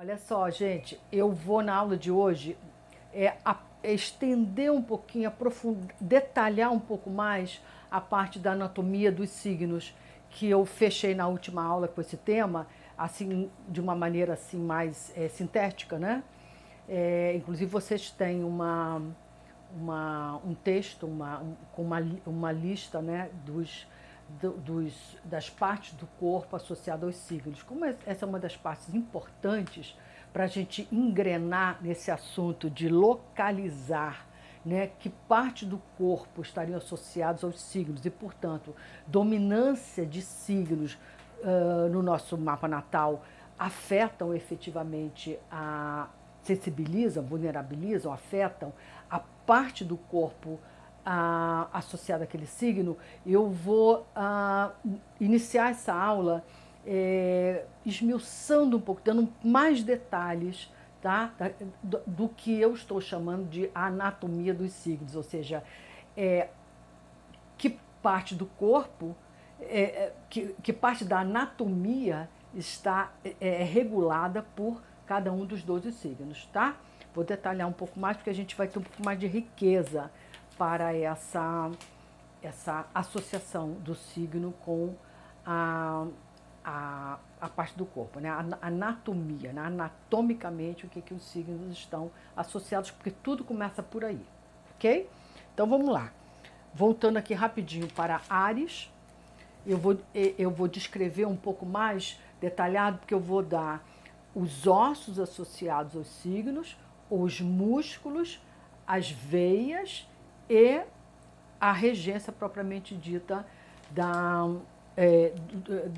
Olha só, gente, eu vou na aula de hoje estender um pouquinho, detalhar um pouco mais a parte da anatomia dos signos que eu fechei na última aula com esse tema, assim, de uma maneira assim mais sintética, né? Inclusive vocês têm um texto com uma lista, né, das partes do corpo associadas aos signos. Como essa é uma das partes importantes para a gente engrenar nesse assunto de localizar, né, que parte do corpo estariam associados aos signos e, portanto, dominância de signos no nosso mapa natal afetam efetivamente sensibilizam, vulnerabilizam, afetam a parte do corpo associada àquele signo. Eu vou iniciar essa aula esmiuçando um pouco, dando mais detalhes, tá? Do que eu estou chamando de anatomia dos signos, ou seja, que parte do corpo, que parte da anatomia está regulada por cada um dos 12 signos, tá? Vou detalhar um pouco mais, porque a gente vai ter um pouco mais de riqueza para essa associação do signo com a parte do corpo, né? A anatomia, né? Anatomicamente, o que os signos estão associados, porque tudo começa por aí, ok? Então vamos lá. Voltando aqui rapidinho para Áries, eu vou descrever um pouco mais detalhado, porque eu vou dar os ossos associados aos signos, os músculos, as veias e a regência propriamente dita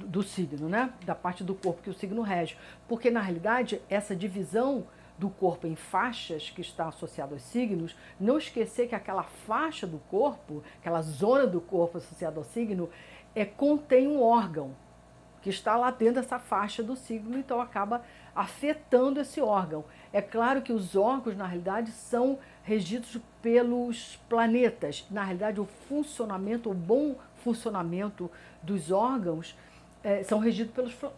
do signo, né? Da parte do corpo que o signo rege. Porque, na realidade, essa divisão do corpo em faixas que está associado aos signos, não esquecer que aquela faixa do corpo, aquela zona do corpo associada ao signo, contém um órgão que está lá dentro dessa faixa do signo, então acaba afetando esse órgão. É claro que os órgãos, na realidade, são regidos pelos planetas. Na realidade, o funcionamento, o bom funcionamento dos órgãos são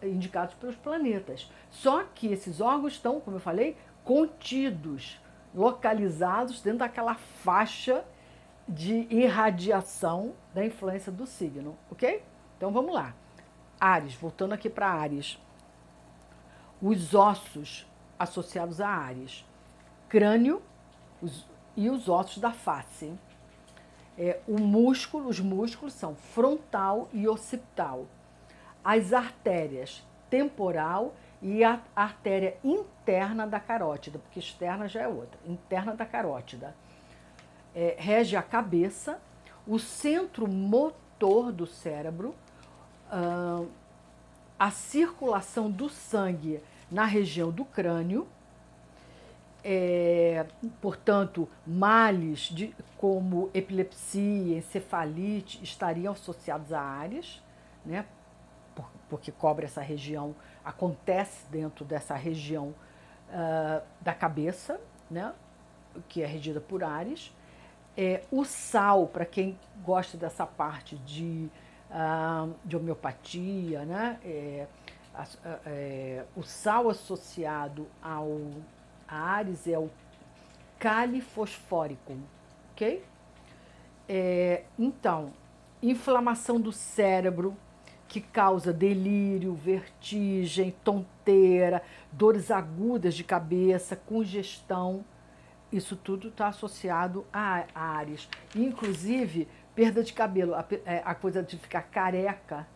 indicados pelos planetas. Só que esses órgãos estão, como eu falei, contidos, localizados dentro daquela faixa de irradiação da influência do signo, ok? Então vamos lá. Áries, voltando aqui para Áries. Os ossos associados a Áries. Crânio e os ossos da face. Os músculos são frontal e occipital. As artérias, temporal e a artéria interna da carótida, porque externa já é outra, interna da carótida. Rege a cabeça, o centro motor do cérebro, a circulação do sangue na região do crânio, portanto, males como epilepsia, encefalite estariam associados a Áries, né? Porque cobre essa região, acontece dentro dessa região da cabeça, né? Que é regida por Áries. O sal, para quem gosta dessa parte de homeopatia, né? O sal associado a Áries é o califosfórico, ok? Então, inflamação do cérebro, que causa delírio, vertigem, tonteira, dores agudas de cabeça, congestão. Isso tudo está associado a Áries. Inclusive, perda de cabelo, a coisa de ficar careca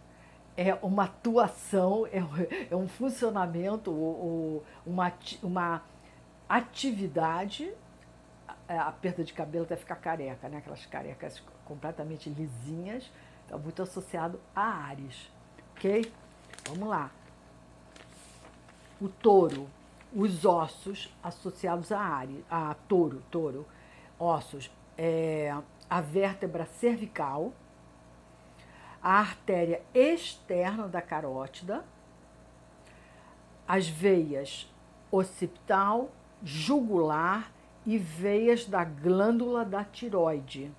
é uma atuação, é um funcionamento, uma atividade, a perda de cabelo até ficar careca, né? Aquelas carecas completamente lisinhas, está muito associado a Áries, ok? Vamos lá. O touro, os ossos associados a Áries, a touro, ossos, a vértebra cervical, a artéria externa da carótida, as veias occipital, jugular e veias da glândula da tiroide.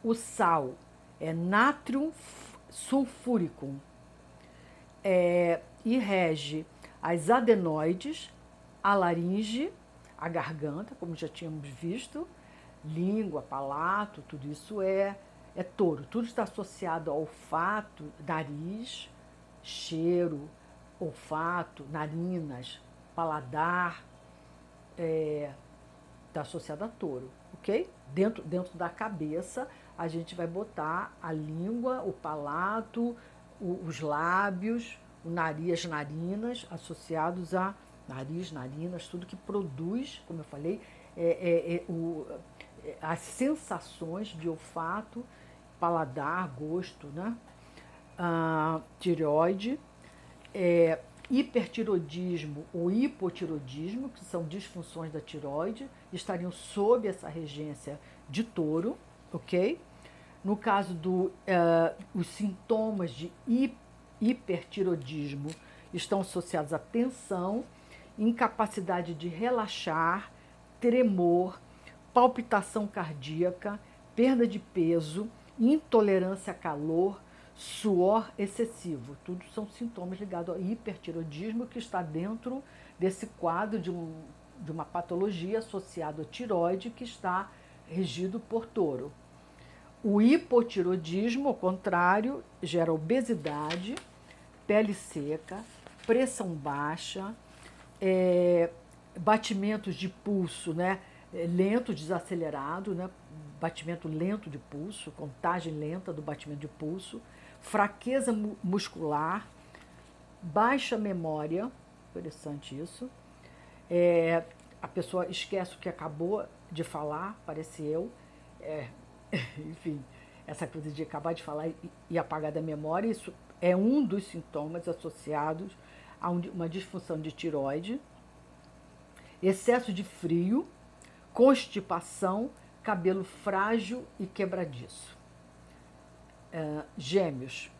O sal é nátrium sulfúrico e rege as adenoides, a laringe, a garganta, como já tínhamos visto, língua, palato, tudo isso é touro. Tudo está associado ao olfato, nariz, cheiro, olfato, narinas, paladar, está associado a touro, ok? Dentro da cabeça, a gente vai botar a língua, o palato, os lábios, o nariz, as narinas, associados a nariz, narinas, tudo que produz, como eu falei, as sensações de olfato, paladar, gosto, né? Tireoide, hipertiroidismo ou hipotiroidismo, que são disfunções da tireoide, estariam sob essa regência de touro, ok? No caso os sintomas de hipertiroidismo estão associados à tensão, incapacidade de relaxar, tremor, palpitação cardíaca, perda de peso, intolerância a calor, suor excessivo. Tudo são sintomas ligados ao hipertiroidismo, que está dentro desse quadro de uma patologia associada à tireoide, que está regido por touro. O hipotiroidismo, ao contrário, gera obesidade, pele seca, pressão baixa, batimentos de pulso, né, lento, desacelerado, né, batimento lento de pulso, contagem lenta do batimento de pulso, fraqueza muscular, baixa memória, interessante isso, a pessoa esquece o que acabou de falar, pareceu, enfim, essa coisa de acabar de falar e apagar da memória, isso é um dos sintomas associados a uma disfunção de tireoide, excesso de frio, constipação, cabelo frágil e quebradiço. Gêmeos,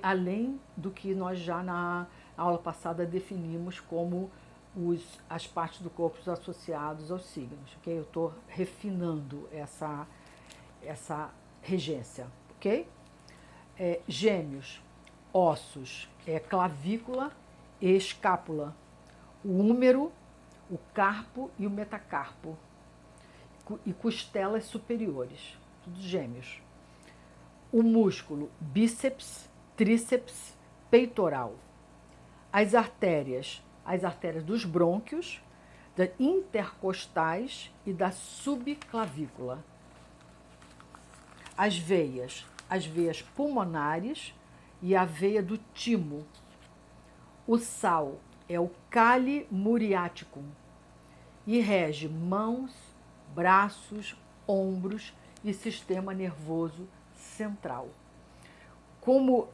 além do que nós já na aula passada definimos como as partes do corpo associados aos signos, ok? Eu estou refinando essa regência, ok? Gêmeos, ossos, clavícula e escápula, o húmero, o carpo e o metacarpo, e costelas superiores, tudo gêmeos. O músculo, bíceps, tríceps, peitoral. As artérias dos brônquios, das intercostais e da subclavícula. As veias pulmonares e a veia do timo. O sal é o cale muriaticum e rege mãos, braços, ombros e sistema nervoso central. Como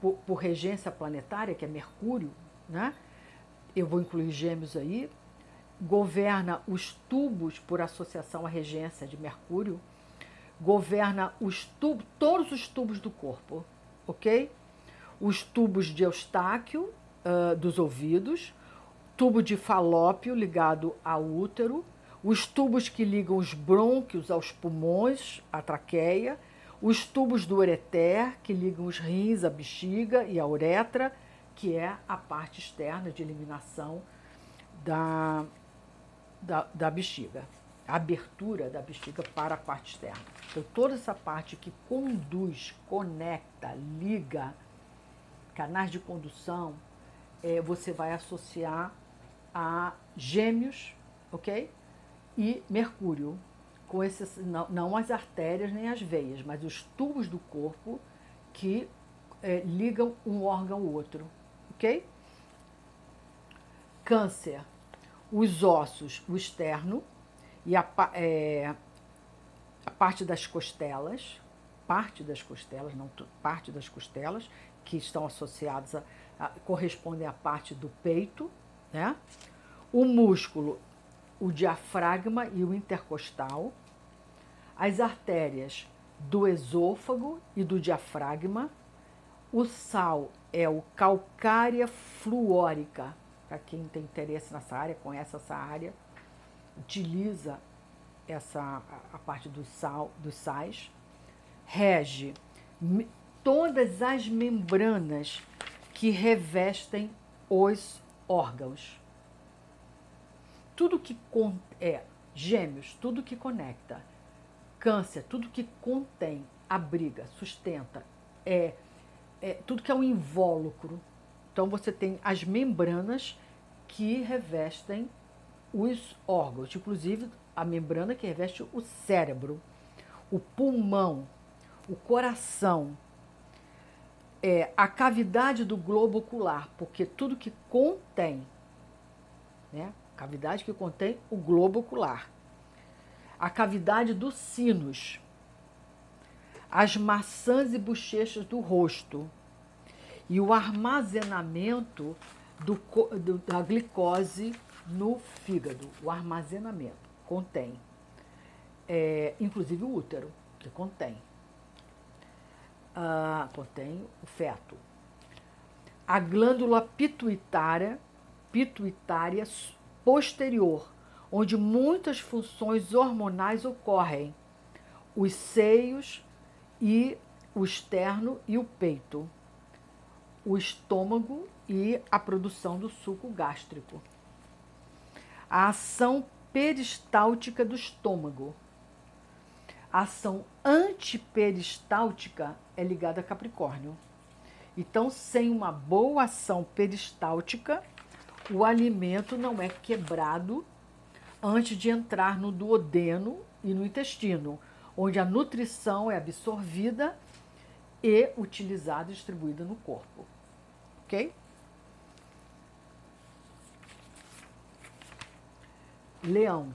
por regência planetária, que é Mercúrio, né? Eu vou incluir Gêmeos aí, governa os tubos por associação à regência de Mercúrio, governa todos os tubos do corpo, ok? Os tubos de Eustáquio, dos ouvidos, tubo de Falópio ligado ao útero, os tubos que ligam os brônquios aos pulmões, à traqueia, os tubos do ureter, que ligam os rins à bexiga e à uretra, que é a parte externa de eliminação da bexiga, a abertura da bexiga para a parte externa. Então, toda essa parte que conduz, conecta, liga, canais de condução, você vai associar a Gêmeos, ok? E Mercúrio, com esses, não as artérias nem as veias, mas os tubos do corpo que ligam um órgão ao outro, ok? Câncer, os ossos, o externo e a parte das costelas, que estão associadas correspondem à parte do peito, né? O músculo, o diafragma e o intercostal, as artérias do esôfago e do diafragma, o sal é o calcária fluórica, para quem tem interesse nessa área, conhece essa área, utiliza a parte dos sais, rege todas as membranas que revestem os órgãos. Tudo que Gêmeos, tudo que conecta. Câncer, tudo que contém, abriga, sustenta, tudo que é um invólucro. Então você tem as membranas que revestem os órgãos, inclusive a membrana que reveste o cérebro, o pulmão, o coração, a cavidade do globo ocular, porque tudo que contém, né? Cavidade que contém o globo ocular, a cavidade do sinus, as maçãs e bochechas do rosto e o armazenamento da glicose no fígado. O armazenamento contém, inclusive o útero, que contém o feto. A glândula pituitária posterior, onde muitas funções hormonais ocorrem, os seios e o externo e o peito, o estômago e a produção do suco gástrico. A ação peristáltica do estômago. A ação antiperistáltica é ligada a Capricórnio. Então, sem uma boa ação peristáltica, o alimento não é quebrado antes de entrar no duodeno e no intestino, onde a nutrição é absorvida e utilizada e distribuída no corpo. Ok? Leão.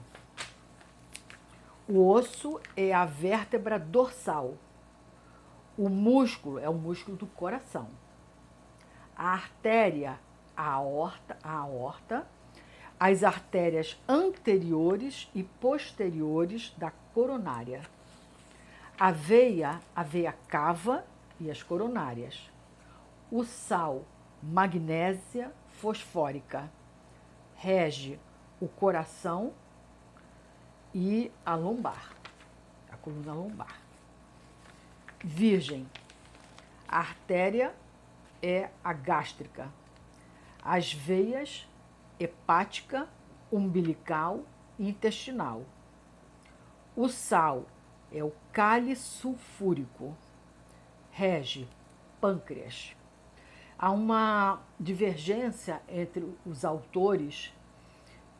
O osso é a vértebra dorsal. O músculo é o músculo do coração. A artéria, a aorta, as artérias anteriores e posteriores da coronária. A veia cava e as coronárias. O sal, magnésia fosfórica, rege o coração e a lombar, a coluna lombar. Virgem, a artéria é a gástrica, as veias hepática, umbilical e intestinal. O sal é o cálice sulfúrico, rege pâncreas. Há uma divergência entre os autores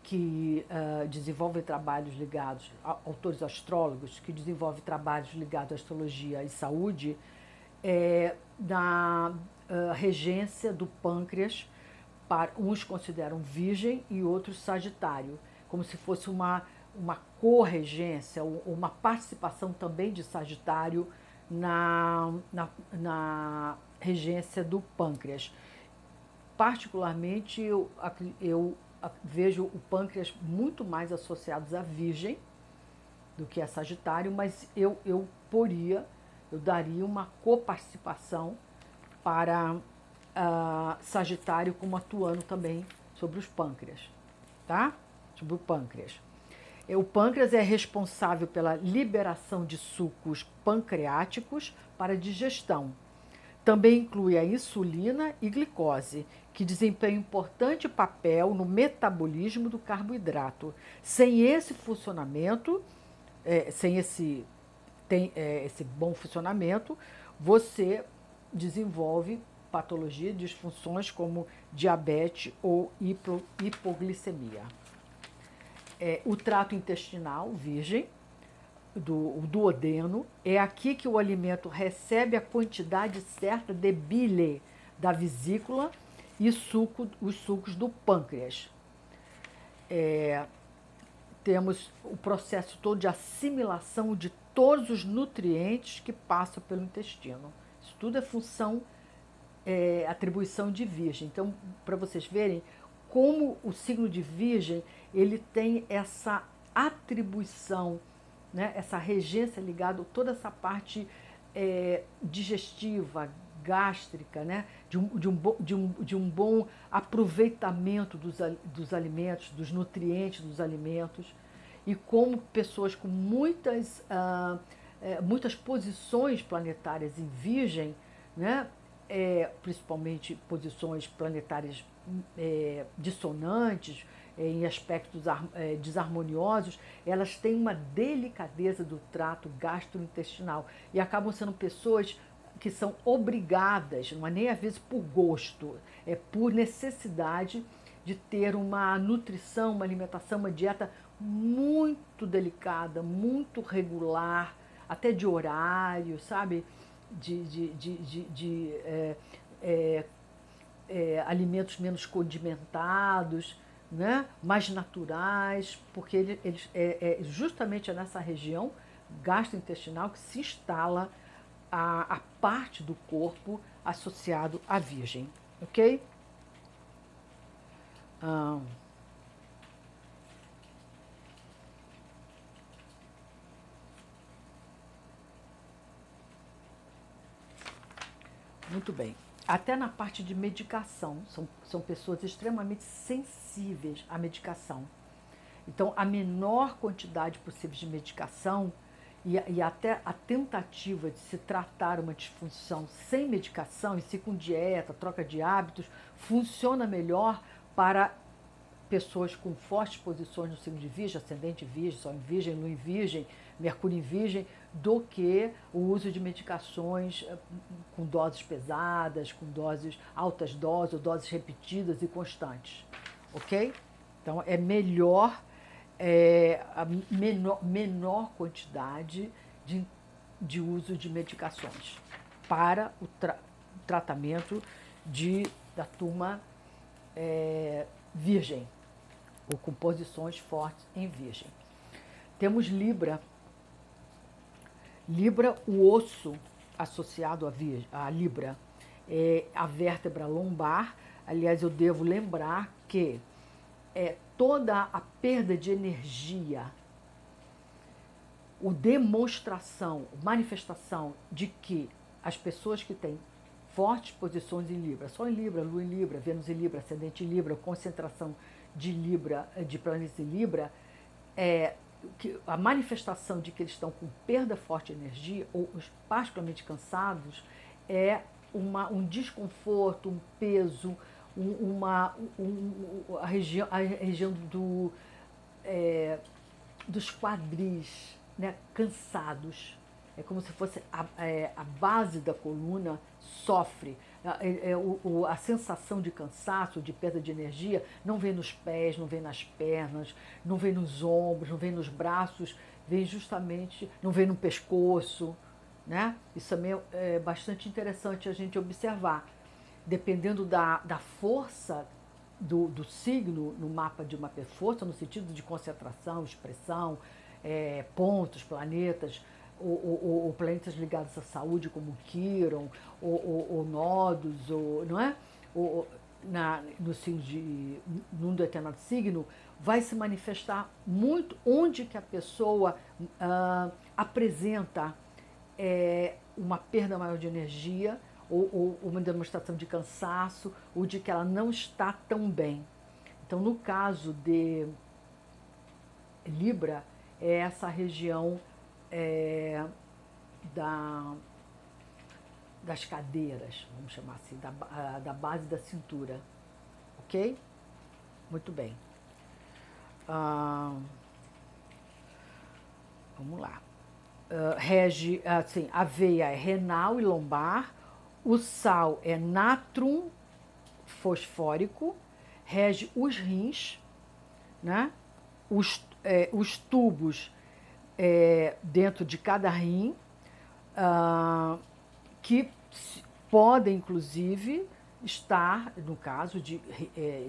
que desenvolvem trabalhos ligados, autores astrólogos que desenvolvem trabalhos ligados à astrologia e saúde, da regência do pâncreas. Uns consideram virgem e outros sagitário, como se fosse uma corregência, uma participação também de sagitário na regência do pâncreas. Particularmente, eu vejo o pâncreas muito mais associados à virgem do que a sagitário, mas eu daria uma coparticipação para sagitário, como atuando também sobre os pâncreas, tá? Sobre o pâncreas. O pâncreas é responsável pela liberação de sucos pancreáticos para a digestão. Também inclui a insulina e glicose, que desempenham importante papel no metabolismo do carboidrato. Sem esse funcionamento, esse bom funcionamento, você desenvolve patologia, disfunções como diabetes ou hipoglicemia. O trato intestinal, virgem, do duodeno, é aqui que o alimento recebe a quantidade certa de bile da vesícula e os sucos do pâncreas. Temos o processo todo de assimilação de todos os nutrientes que passam pelo intestino. Isso tudo é função, atribuição de virgem. Então, para vocês verem como o signo de virgem ele tem essa atribuição, né, essa regência ligada a toda essa parte digestiva, gástrica, né, de um bom aproveitamento dos alimentos, dos nutrientes dos alimentos, e como pessoas com muitas posições planetárias em virgem, né, principalmente posições planetárias dissonantes, em aspectos desarmoniosos, elas têm uma delicadeza do trato gastrointestinal e acabam sendo pessoas que são obrigadas, não é nem às vezes por gosto, é por necessidade de ter uma nutrição, uma alimentação, uma dieta muito delicada, muito regular, até de horário, sabe? De alimentos menos condimentados, né? Mais naturais, porque justamente é nessa região gastrointestinal que se instala a parte do corpo associado à virgem, ok? Muito bem. Até na parte de medicação, são pessoas extremamente sensíveis à medicação. Então, a menor quantidade possível de medicação e até a tentativa de se tratar uma disfunção sem medicação, e se com dieta, troca de hábitos, funciona melhor para pessoas com fortes posições no signo de Virgem, ascendente Virgem, Sol em Virgem, Lua em Virgem, Mercúrio em Virgem, do que o uso de medicações com doses pesadas, com altas doses, ou doses repetidas e constantes, ok? Então é melhor a menor quantidade de uso de medicações para o tratamento da turma virgem, ou com posições fortes em virgem. Temos Libra. Libra, o osso associado à Libra é a vértebra lombar. Aliás, eu devo lembrar que toda a perda de energia, manifestação de que as pessoas que têm fortes posições em Libra, Sol em Libra, Lua em Libra, Vênus em Libra, Ascendente em Libra, concentração de Libra, de planetas em Libra, a manifestação de que eles estão com perda forte de energia, ou particularmente cansados, é um desconforto, um peso, a região dos quadris, né, cansados. É como se fosse a base da coluna sofre. A sensação de cansaço, de perda de energia, não vem nos pés, não vem nas pernas, não vem nos ombros, não vem nos braços, vem justamente, não vem no pescoço, né? Isso também é bastante interessante a gente observar. Dependendo da força do signo no mapa de uma força, no sentido de concentração, expressão, pontos, planetas, ou planetas ligados à saúde, como Quiron, ou nodos, não é? No signo num determinado signo, vai se manifestar muito onde que a pessoa apresenta uma perda maior de energia, ou uma demonstração de cansaço, ou de que ela não está tão bem. Então, no caso de Libra, é essa região das cadeiras, vamos chamar assim, da base da cintura, ok? Muito bem. Vamos lá. Rege, assim, a veia é renal e lombar, o sal é natrum fosfórico, rege os rins, né? Os tubos dentro de cada rim, que podem, inclusive, estar, no caso de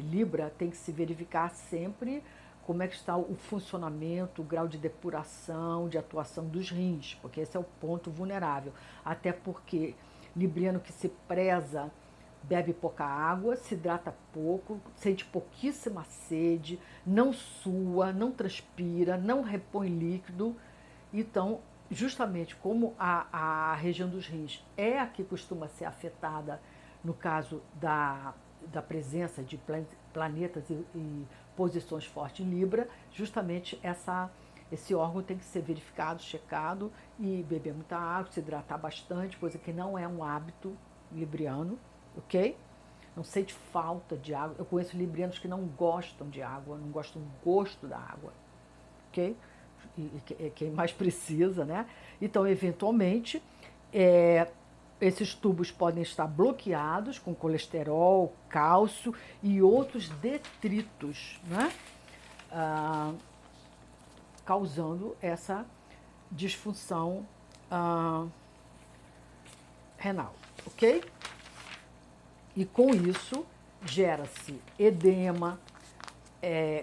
Libra, tem que se verificar sempre como é que está o funcionamento, o grau de depuração, de atuação dos rins, porque esse é o ponto vulnerável. Até porque libriano que se preza bebe pouca água, se hidrata pouco, sente pouquíssima sede, não sua, não transpira, não repõe líquido. Então, justamente como a região dos rins é a que costuma ser afetada no caso da presença de planetas e posições fortes em Libra, justamente esse órgão tem que ser verificado, checado e beber muita água, se hidratar bastante, coisa que não é um hábito, libriano, ok? Não sente falta de água. Eu conheço librianos que não gostam de água, não gostam do gosto da água, ok? E quem mais precisa, né? Então, eventualmente, esses tubos podem estar bloqueados com colesterol, cálcio e outros detritos, né? Causando essa disfunção renal, ok? E com isso gera-se edema,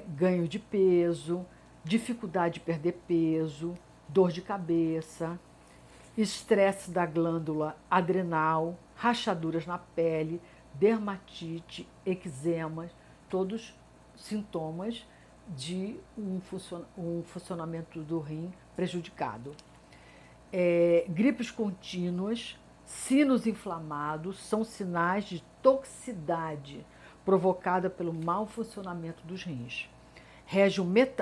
ganho de peso, dificuldade de perder peso, dor de cabeça, estresse da glândula adrenal, rachaduras na pele, dermatite, eczemas, todos sintomas de um funcionamento do rim prejudicado. Gripes contínuas, sinos inflamados são sinais de toxicidade provocada pelo mau funcionamento dos rins.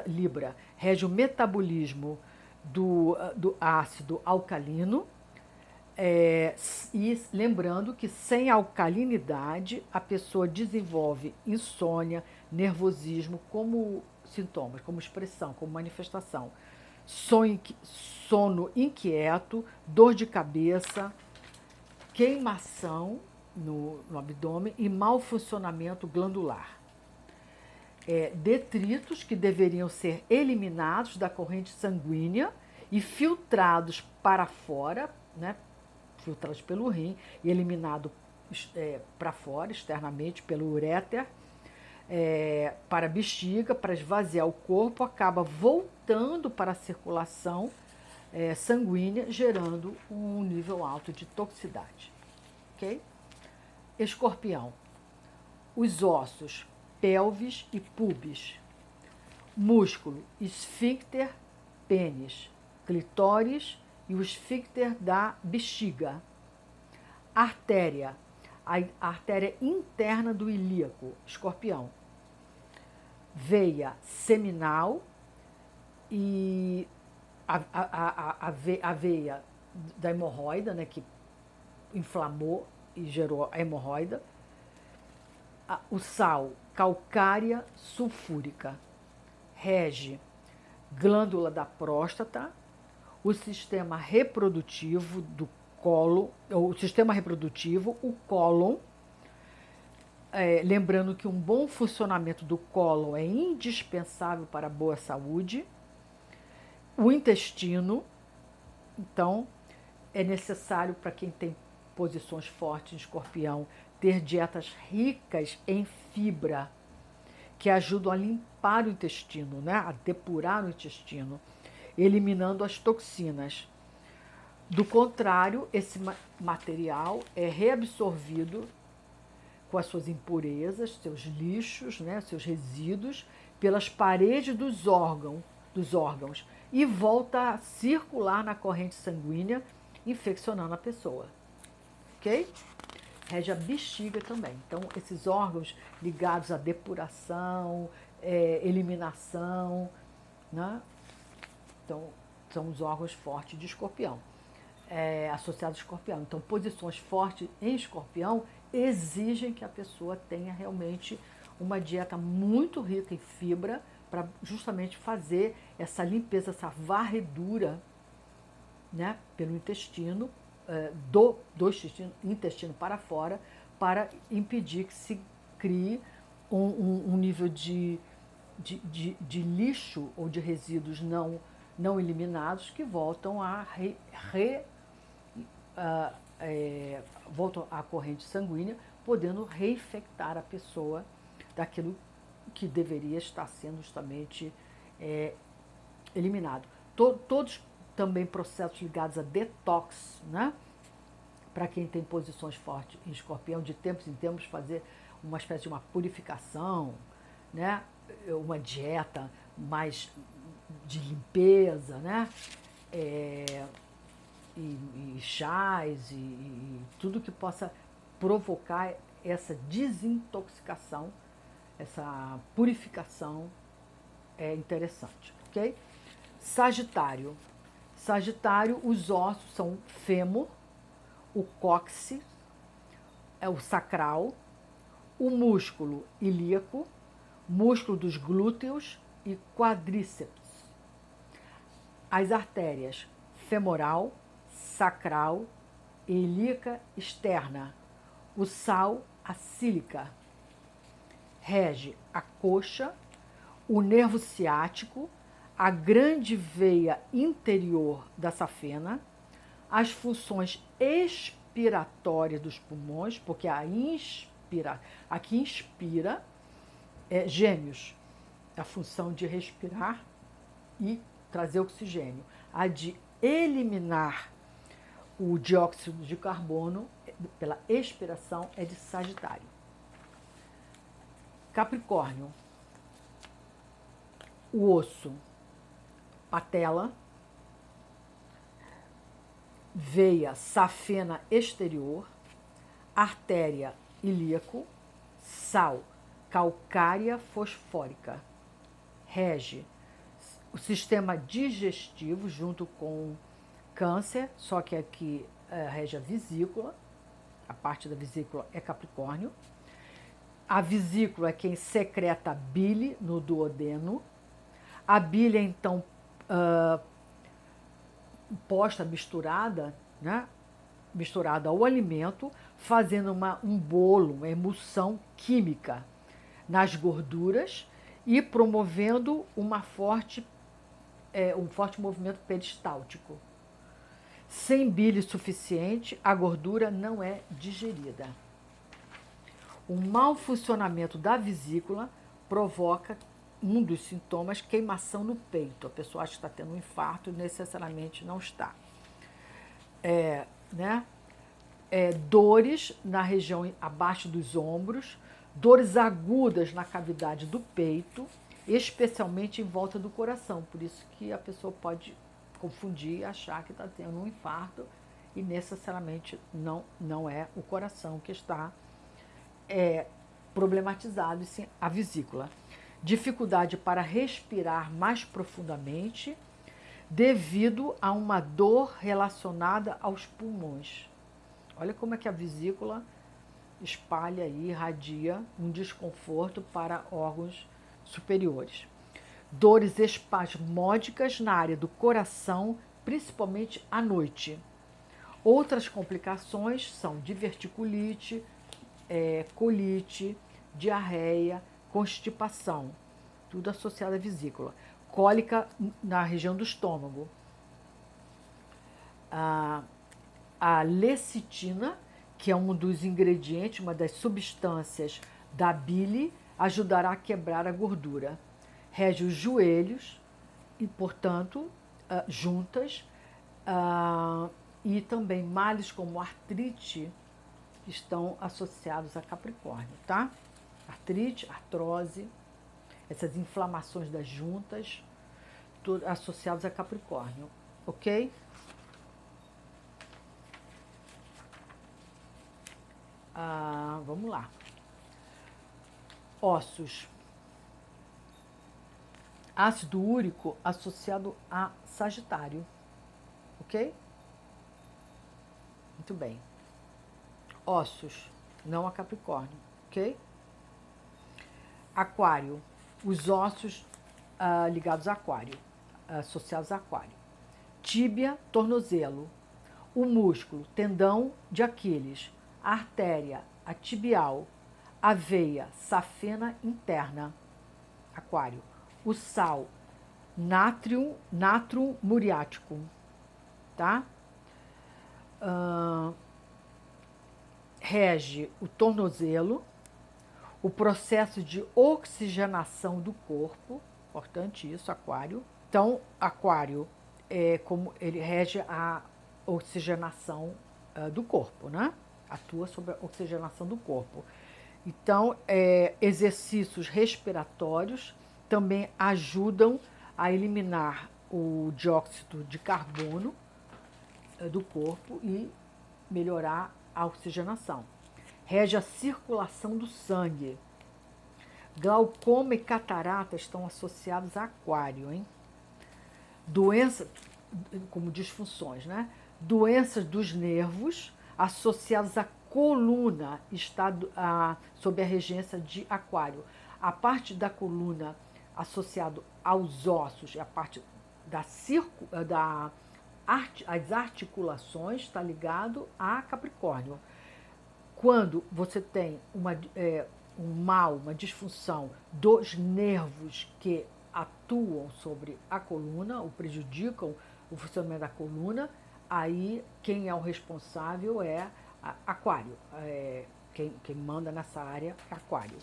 Libra rege o metabolismo do ácido alcalino, e lembrando que sem alcalinidade a pessoa desenvolve insônia, nervosismo como sintomas, como expressão, como manifestação, sono inquieto, dor de cabeça, queimação no abdômen e mau funcionamento glandular. Detritos que deveriam ser eliminados da corrente sanguínea e filtrados para fora, né, filtrados pelo rim e eliminados para fora, externamente, pelo uréter, para a bexiga, para esvaziar o corpo, acaba voltando para a circulação sanguínea, gerando um nível alto de toxicidade. Okay? Escorpião. Os ossos, pelvis e pubis. Músculo, esfíncter, pênis, clitóris e o esfíncter da bexiga. Artéria, a artéria interna do ilíaco, escorpião. Veia seminal e a veia da hemorroida, né, que inflamou e gerou a hemorroida. O sal, calcária sulfúrica. Rege glândula da próstata, o sistema reprodutivo do cólon, o sistema reprodutivo, o cólon. Lembrando que um bom funcionamento do cólon é indispensável para a boa saúde. O intestino, então, é necessário para quem tem posições fortes de escorpião ter dietas ricas em fibra, que ajudam a limpar o intestino, né? A depurar o intestino, eliminando as toxinas. Do contrário, esse material é reabsorvido com as suas impurezas, seus lixos, né? Seus resíduos, pelas paredes dos órgãos e volta a circular na corrente sanguínea, infeccionando a pessoa. Ok? Rege a bexiga também. Então, esses órgãos ligados à depuração, eliminação, né? Então, são os órgãos fortes de escorpião, associados a escorpião. Então, posições fortes em escorpião exigem que a pessoa tenha realmente uma dieta muito rica em fibra para justamente fazer essa limpeza, essa varredura, né, pelo intestino, do intestino para fora, para impedir que se crie um nível de lixo ou de resíduos não eliminados que voltam voltam à corrente sanguínea, podendo reinfectar a pessoa daquilo que deveria estar sendo justamente eliminado. Todos também processos ligados a detox, né? Para quem tem posições fortes em escorpião, de tempos em tempos fazer uma espécie de uma purificação, né? Uma dieta mais de limpeza, né? E chás e tudo que possa provocar essa desintoxicação, essa purificação é interessante, ok? Sagitário. Sagitário, os ossos são o fêmur, o cóccix, é o sacral, o músculo ilíaco, músculo dos glúteos e quadríceps. As artérias femoral, sacral e ilíaca externa. O sal, a sílica. Rege a coxa, o nervo ciático, a grande veia interior da safena, as funções expiratórias dos pulmões, porque aqui inspira, gêmeos, a função de respirar e trazer oxigênio. A de eliminar o dióxido de carbono pela expiração é de Sagitário. Capricórnio, o osso, patela, veia safena exterior, artéria ilíaco, sal, calcária fosfórica. Rege o sistema digestivo junto com câncer, só que aqui rege a vesícula, a parte da vesícula é Capricórnio. A vesícula é quem secreta a bile no duodeno. A bile é então posta misturada, né? Misturada ao alimento, fazendo um bolo, uma emulsão química nas gorduras e promovendo um forte movimento peristáltico. Sem bile suficiente, a gordura não é digerida. O mau funcionamento da vesícula provoca um dos sintomas, queimação no peito. A pessoa acha que está tendo um infarto e necessariamente não está. Dores na região abaixo dos ombros, dores agudas na cavidade do peito, especialmente em volta do coração. Por isso que a pessoa pode confundir e achar que está tendo um infarto e necessariamente não é o coração que está problematizado, e sim a vesícula. Dificuldade para respirar mais profundamente devido a uma dor relacionada aos pulmões. Olha como é que a vesícula espalha e irradia um desconforto para órgãos superiores. Dores espasmódicas na área do coração, principalmente à noite. Outras complicações são diverticulite, colite, diarreia, constipação, tudo associado à vesícula. Cólica na região do estômago. A lecitina, que é um dos ingredientes, uma das substâncias da bile, ajudará a quebrar a gordura. Rege os joelhos e, portanto, juntas, e também males como artrite estão associados a Capricórnio, tá? Artrite, artrose, essas inflamações das juntas, tudo associados a Capricórnio, ok? Vamos lá. Ossos. Ácido úrico associado a Sagitário, ok? Muito bem. Ossos, não a Capricórnio, ok? Aquário, os ossos ligados a Aquário, associados a Aquário. Tíbia, tornozelo. O músculo, tendão de Aquiles. A artéria, a tibial. A veia, safena interna, Aquário. O sal, natrum muriático, tá? Rege o tornozelo, o processo de oxigenação do corpo, importante isso, Aquário. Então, Aquário como ele rege a oxigenação do corpo, né? Atua sobre a oxigenação do corpo. Então, exercícios respiratórios também ajudam a eliminar o dióxido de carbono do corpo e melhorar a oxigenação. Rege a circulação do sangue. Glaucoma e catarata estão associados a Aquário, hein? Doenças, como disfunções, né? Doenças dos nervos associadas a coluna está sob a regência de Aquário. A parte da coluna associada aos ossos e a parte as articulações está ligado a Capricórnio. Quando você tem um mal, uma disfunção dos nervos que atuam sobre a coluna, ou prejudicam o funcionamento da coluna, aí quem é o responsável é Aquário. Quem manda nessa área é Aquário.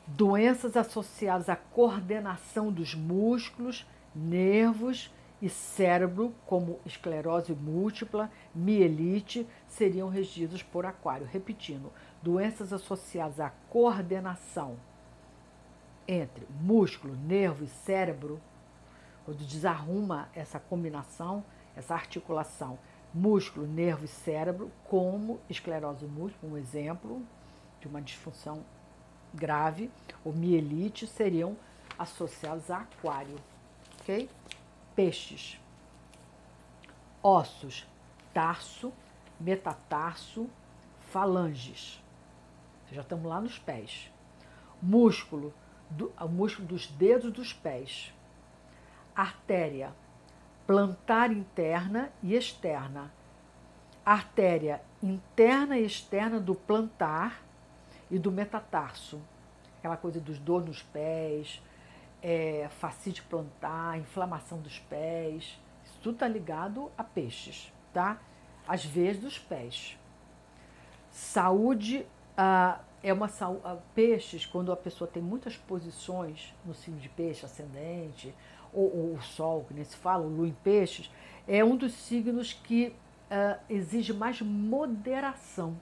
Doenças associadas à coordenação dos músculos, nervos e cérebro, como esclerose múltipla, mielite, seriam regidos por Aquário. Repetindo, doenças associadas à coordenação entre músculo, nervo e cérebro, quando desarruma essa combinação, essa articulação, músculo, nervo e cérebro, como esclerose múltipla, um exemplo de uma disfunção grave, ou mielite, seriam associados a Aquário, ok? Peixes, ossos, tarso, metatarso, falanges, já estamos lá nos pés, músculo, o músculo dos dedos dos pés, artéria, plantar interna e externa, artéria interna e externa do plantar e do metatarso, aquela coisa dos dor nos pés, fascite plantar, inflamação dos pés, isso tudo está ligado a peixes, tá? As veias dos pés. Saúde, peixes, quando a pessoa tem muitas posições no signo de peixe, ascendente, ou o sol, que nem se fala, o lua em peixes, é um dos signos que exige mais moderação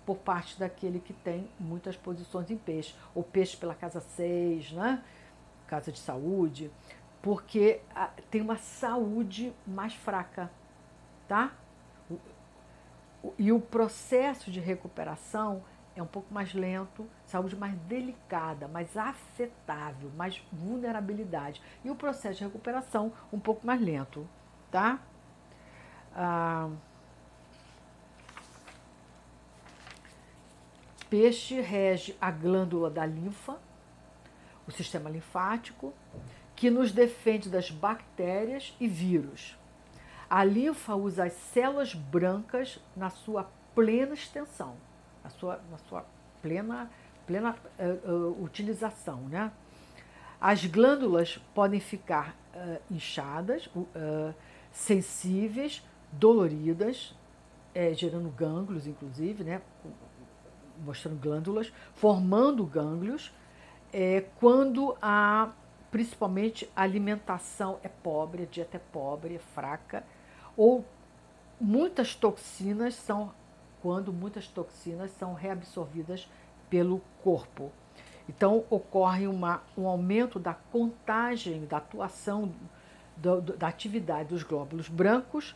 por parte daquele que tem muitas posições em peixe, ou peixe pela casa 6, né? Casa de saúde, porque tem uma saúde mais fraca, tá? E o processo de recuperação é um pouco mais lento, saúde mais delicada, mais afetável, mais vulnerabilidade. E o processo de recuperação um pouco mais lento, tá? Peixe rege a glândula da linfa, o sistema linfático, que nos defende das bactérias e vírus. A linfa usa as células brancas na sua plena extensão, na sua plena utilização, né? As glândulas podem ficar inchadas, sensíveis, doloridas, gerando gânglios, inclusive, né? Mostrando glândulas, formando gânglios, quando principalmente a alimentação é pobre, a dieta é pobre, é fraca, ou quando muitas toxinas são reabsorvidas pelo corpo. Então, ocorre um aumento da contagem, da atuação, da atividade dos glóbulos brancos,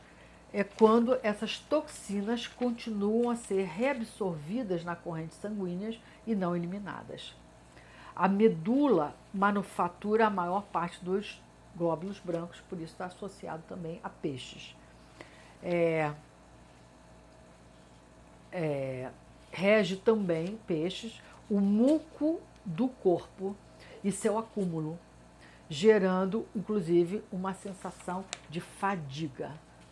quando essas toxinas continuam a ser reabsorvidas na corrente sanguínea e não eliminadas. A medula manufatura a maior parte dos glóbulos brancos, por isso está associado também a peixes. Rege também, peixes, o muco do corpo e seu acúmulo, gerando, inclusive, uma sensação de fadiga,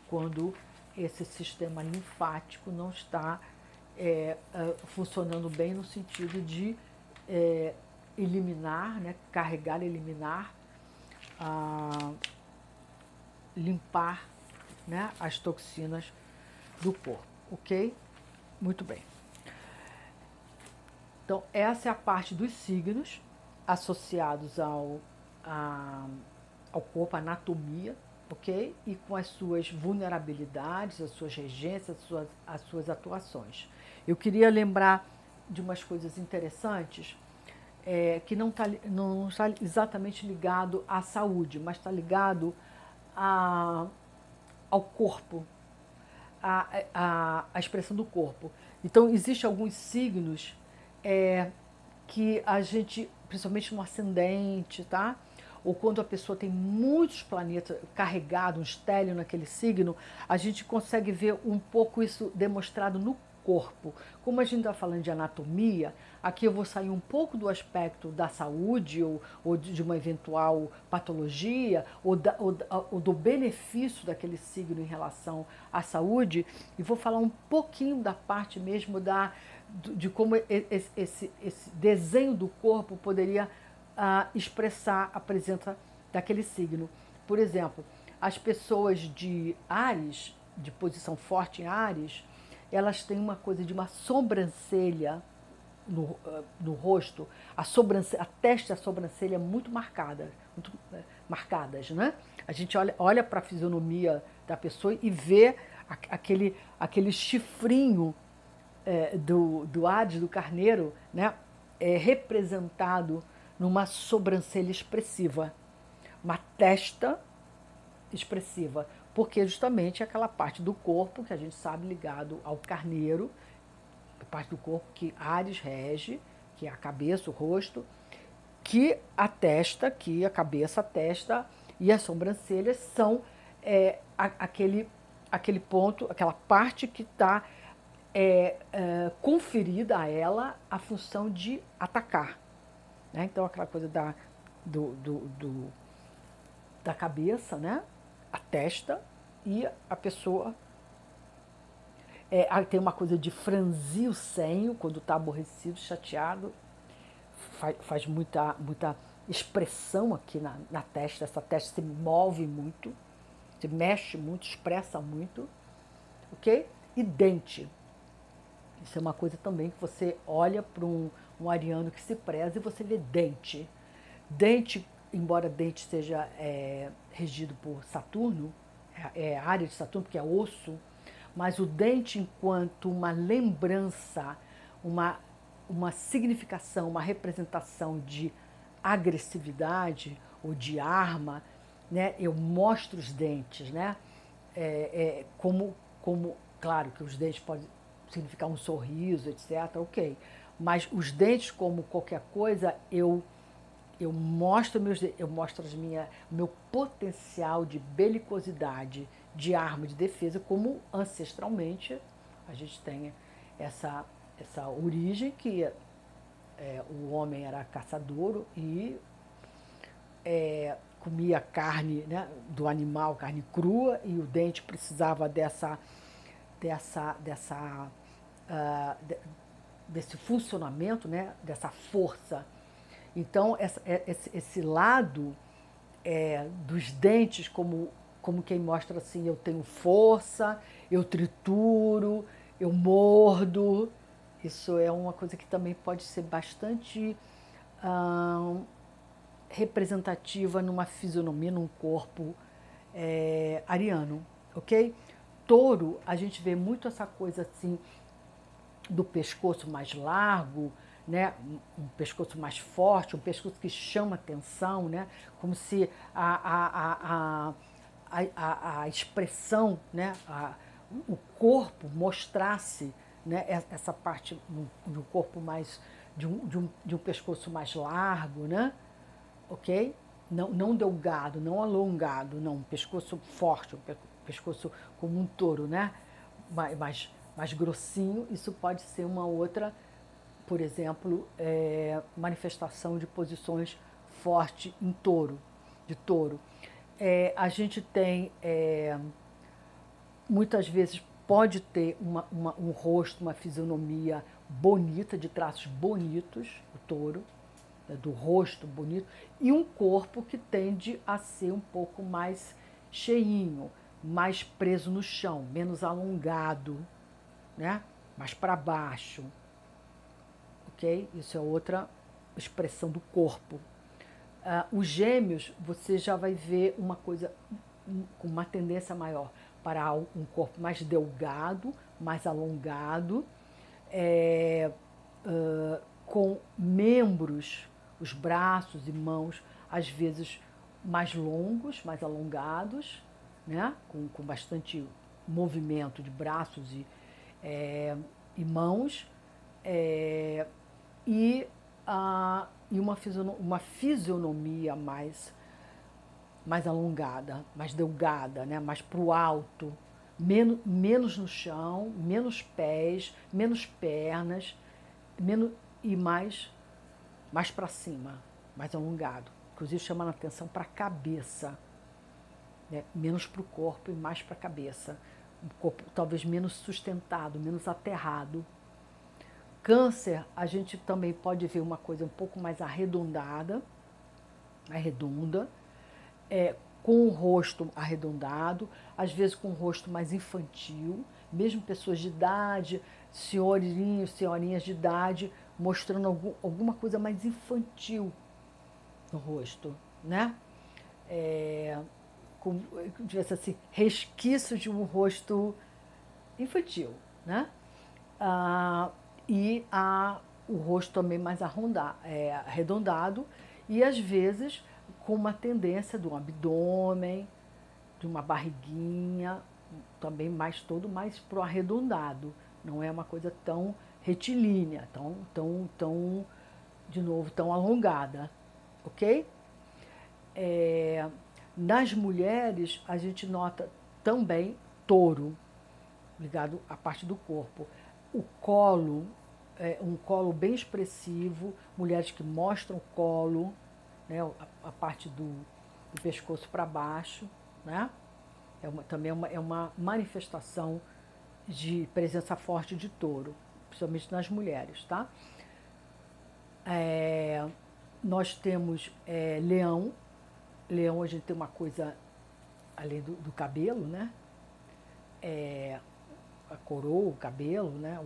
quando esse sistema linfático não está funcionando bem no sentido de eliminar, né, carregar, eliminar, limpar, né, as toxinas do corpo, ok? Muito bem. Então, essa é a parte dos signos associados ao corpo, à anatomia, ok? E com as suas vulnerabilidades, as suas regências, as suas atuações. Eu queria lembrar de umas coisas interessantes, que não está exatamente ligado à saúde, mas está ligado ao corpo, à expressão do corpo. Então, existem alguns signos que a gente, principalmente no ascendente, tá? Ou quando a pessoa tem muitos planetas carregados, um estélio naquele signo, a gente consegue ver um pouco isso demonstrado no corpo. Como a gente está falando de anatomia, aqui eu vou sair um pouco do aspecto da saúde ou de uma eventual patologia ou do benefício daquele signo em relação à saúde e vou falar um pouquinho da parte mesmo de como esse desenho do corpo poderia expressar a presença daquele signo. Por exemplo, as pessoas de Áries, de posição forte em Áries, elas têm uma coisa de uma sobrancelha no rosto, a testa e a sobrancelha muito marcadas, né? A gente olha para a fisionomia da pessoa e vê aquele chifrinho do Hades, do carneiro, né? Representado numa sobrancelha expressiva, uma testa expressiva, porque justamente é aquela parte do corpo que a gente sabe ligado ao carneiro, a parte do corpo que Áries rege, que é a cabeça, o rosto, que a testa, que a cabeça, a testa e as sobrancelhas são aquele ponto, aquela parte que está conferida a ela a função de atacar. Né? Então, aquela coisa da cabeça, né? A testa e a pessoa tem uma coisa de franzir o senho quando está aborrecido, chateado, faz muita expressão aqui na testa, essa testa se move muito, se mexe muito, expressa muito, ok? E dente. Isso é uma coisa também que você olha para um ariano que se preza e você vê dente. Dente, embora dente seja regido por Saturno, é a área de Saturno, porque é osso, mas o dente enquanto uma lembrança, uma significação, uma representação de agressividade ou de arma, né? Eu mostro os dentes, né? Como, claro que os dentes podem significar um sorriso, etc., ok. Mas os dentes, como qualquer coisa, eu mostro meu potencial de belicosidade, de arma de defesa, como ancestralmente a gente tem essa origem que o homem era caçador e comia carne, né, do animal, carne crua, e o dente precisava desse funcionamento, né, dessa força. Então, esse lado dos dentes, como quem mostra assim, eu tenho força, eu trituro, eu mordo. Isso é uma coisa que também pode ser bastante representativa numa fisionomia, num corpo ariano, ok? Touro, a gente vê muito essa coisa assim do pescoço mais largo, né? Um pescoço mais forte, um pescoço que chama atenção, né? Como se a expressão, né? O corpo mostrasse, né? Essa parte do corpo mais de um pescoço mais largo, né? Ok? Não delgado, não alongado, não, um pescoço forte, um pescoço como um touro, né? Mais grossinho. Isso pode ser uma outra, por exemplo, manifestação de posições fortes em touro, de touro. A gente tem, muitas vezes, pode ter um rosto, uma fisionomia bonita, de traços bonitos, o touro, do rosto bonito, e um corpo que tende a ser um pouco mais cheinho, mais preso no chão, menos alongado, né? Mais para baixo. Ok? Isso é outra expressão do corpo. Os gêmeos, você já vai ver uma coisa com uma tendência maior para um corpo mais delgado, mais alongado, com membros, os braços e mãos, às vezes mais longos, mais alongados, né? Com bastante movimento de braços e mãos, e uma fisionomia mais alongada, mais delgada, né? Mais para o alto, menos no chão, menos pés, menos pernas, menos, e mais para cima, mais alongado. Inclusive chamando a atenção para a cabeça, né? Menos para o corpo e mais para a cabeça. Um corpo talvez menos sustentado, menos aterrado. Câncer, a gente também pode ver uma coisa um pouco mais arredondada, redonda, com o rosto arredondado, às vezes com o rosto mais infantil, mesmo pessoas de idade, senhorinhos, senhorinhas de idade, mostrando alguma coisa mais infantil no rosto, né? Com, assim, resquícios de um rosto infantil, né? E o rosto também mais arredondado e às vezes com uma tendência do abdômen, de uma barriguinha, também mais pro arredondado. Não é uma coisa tão retilínea, de novo, tão alongada, ok? Nas mulheres, a gente nota também touro, ligado à parte do corpo. O colo, um colo bem expressivo, mulheres que mostram o colo, né, a parte do pescoço para baixo, né? Também é uma manifestação de presença forte de touro, principalmente nas mulheres, tá? Nós temos leão. Leão, a gente tem uma coisa, além do cabelo, né? A coroa, o cabelo, né?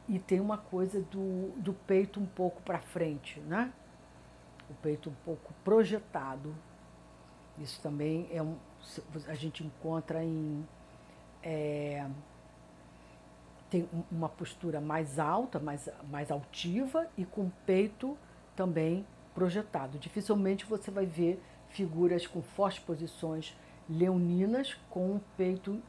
E tem uma coisa do peito um pouco para frente, né? O peito um pouco projetado. Isso também a gente encontra tem uma postura mais alta, mais altiva e com o peito também projetado. Dificilmente você vai ver figuras com fortes posições leoninas com o peito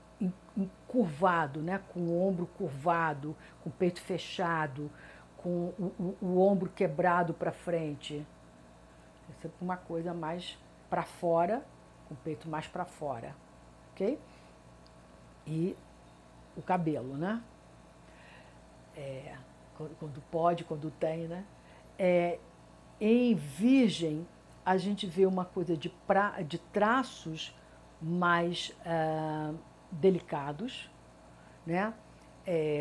encurvado, né? Com o ombro curvado, com o peito fechado, com o ombro quebrado para frente. É sempre uma coisa mais para fora, com o peito mais para fora, ok? E o cabelo, né? Quando pode, quando tem, né? Em virgem, a gente vê uma coisa de traços mais delicados, né?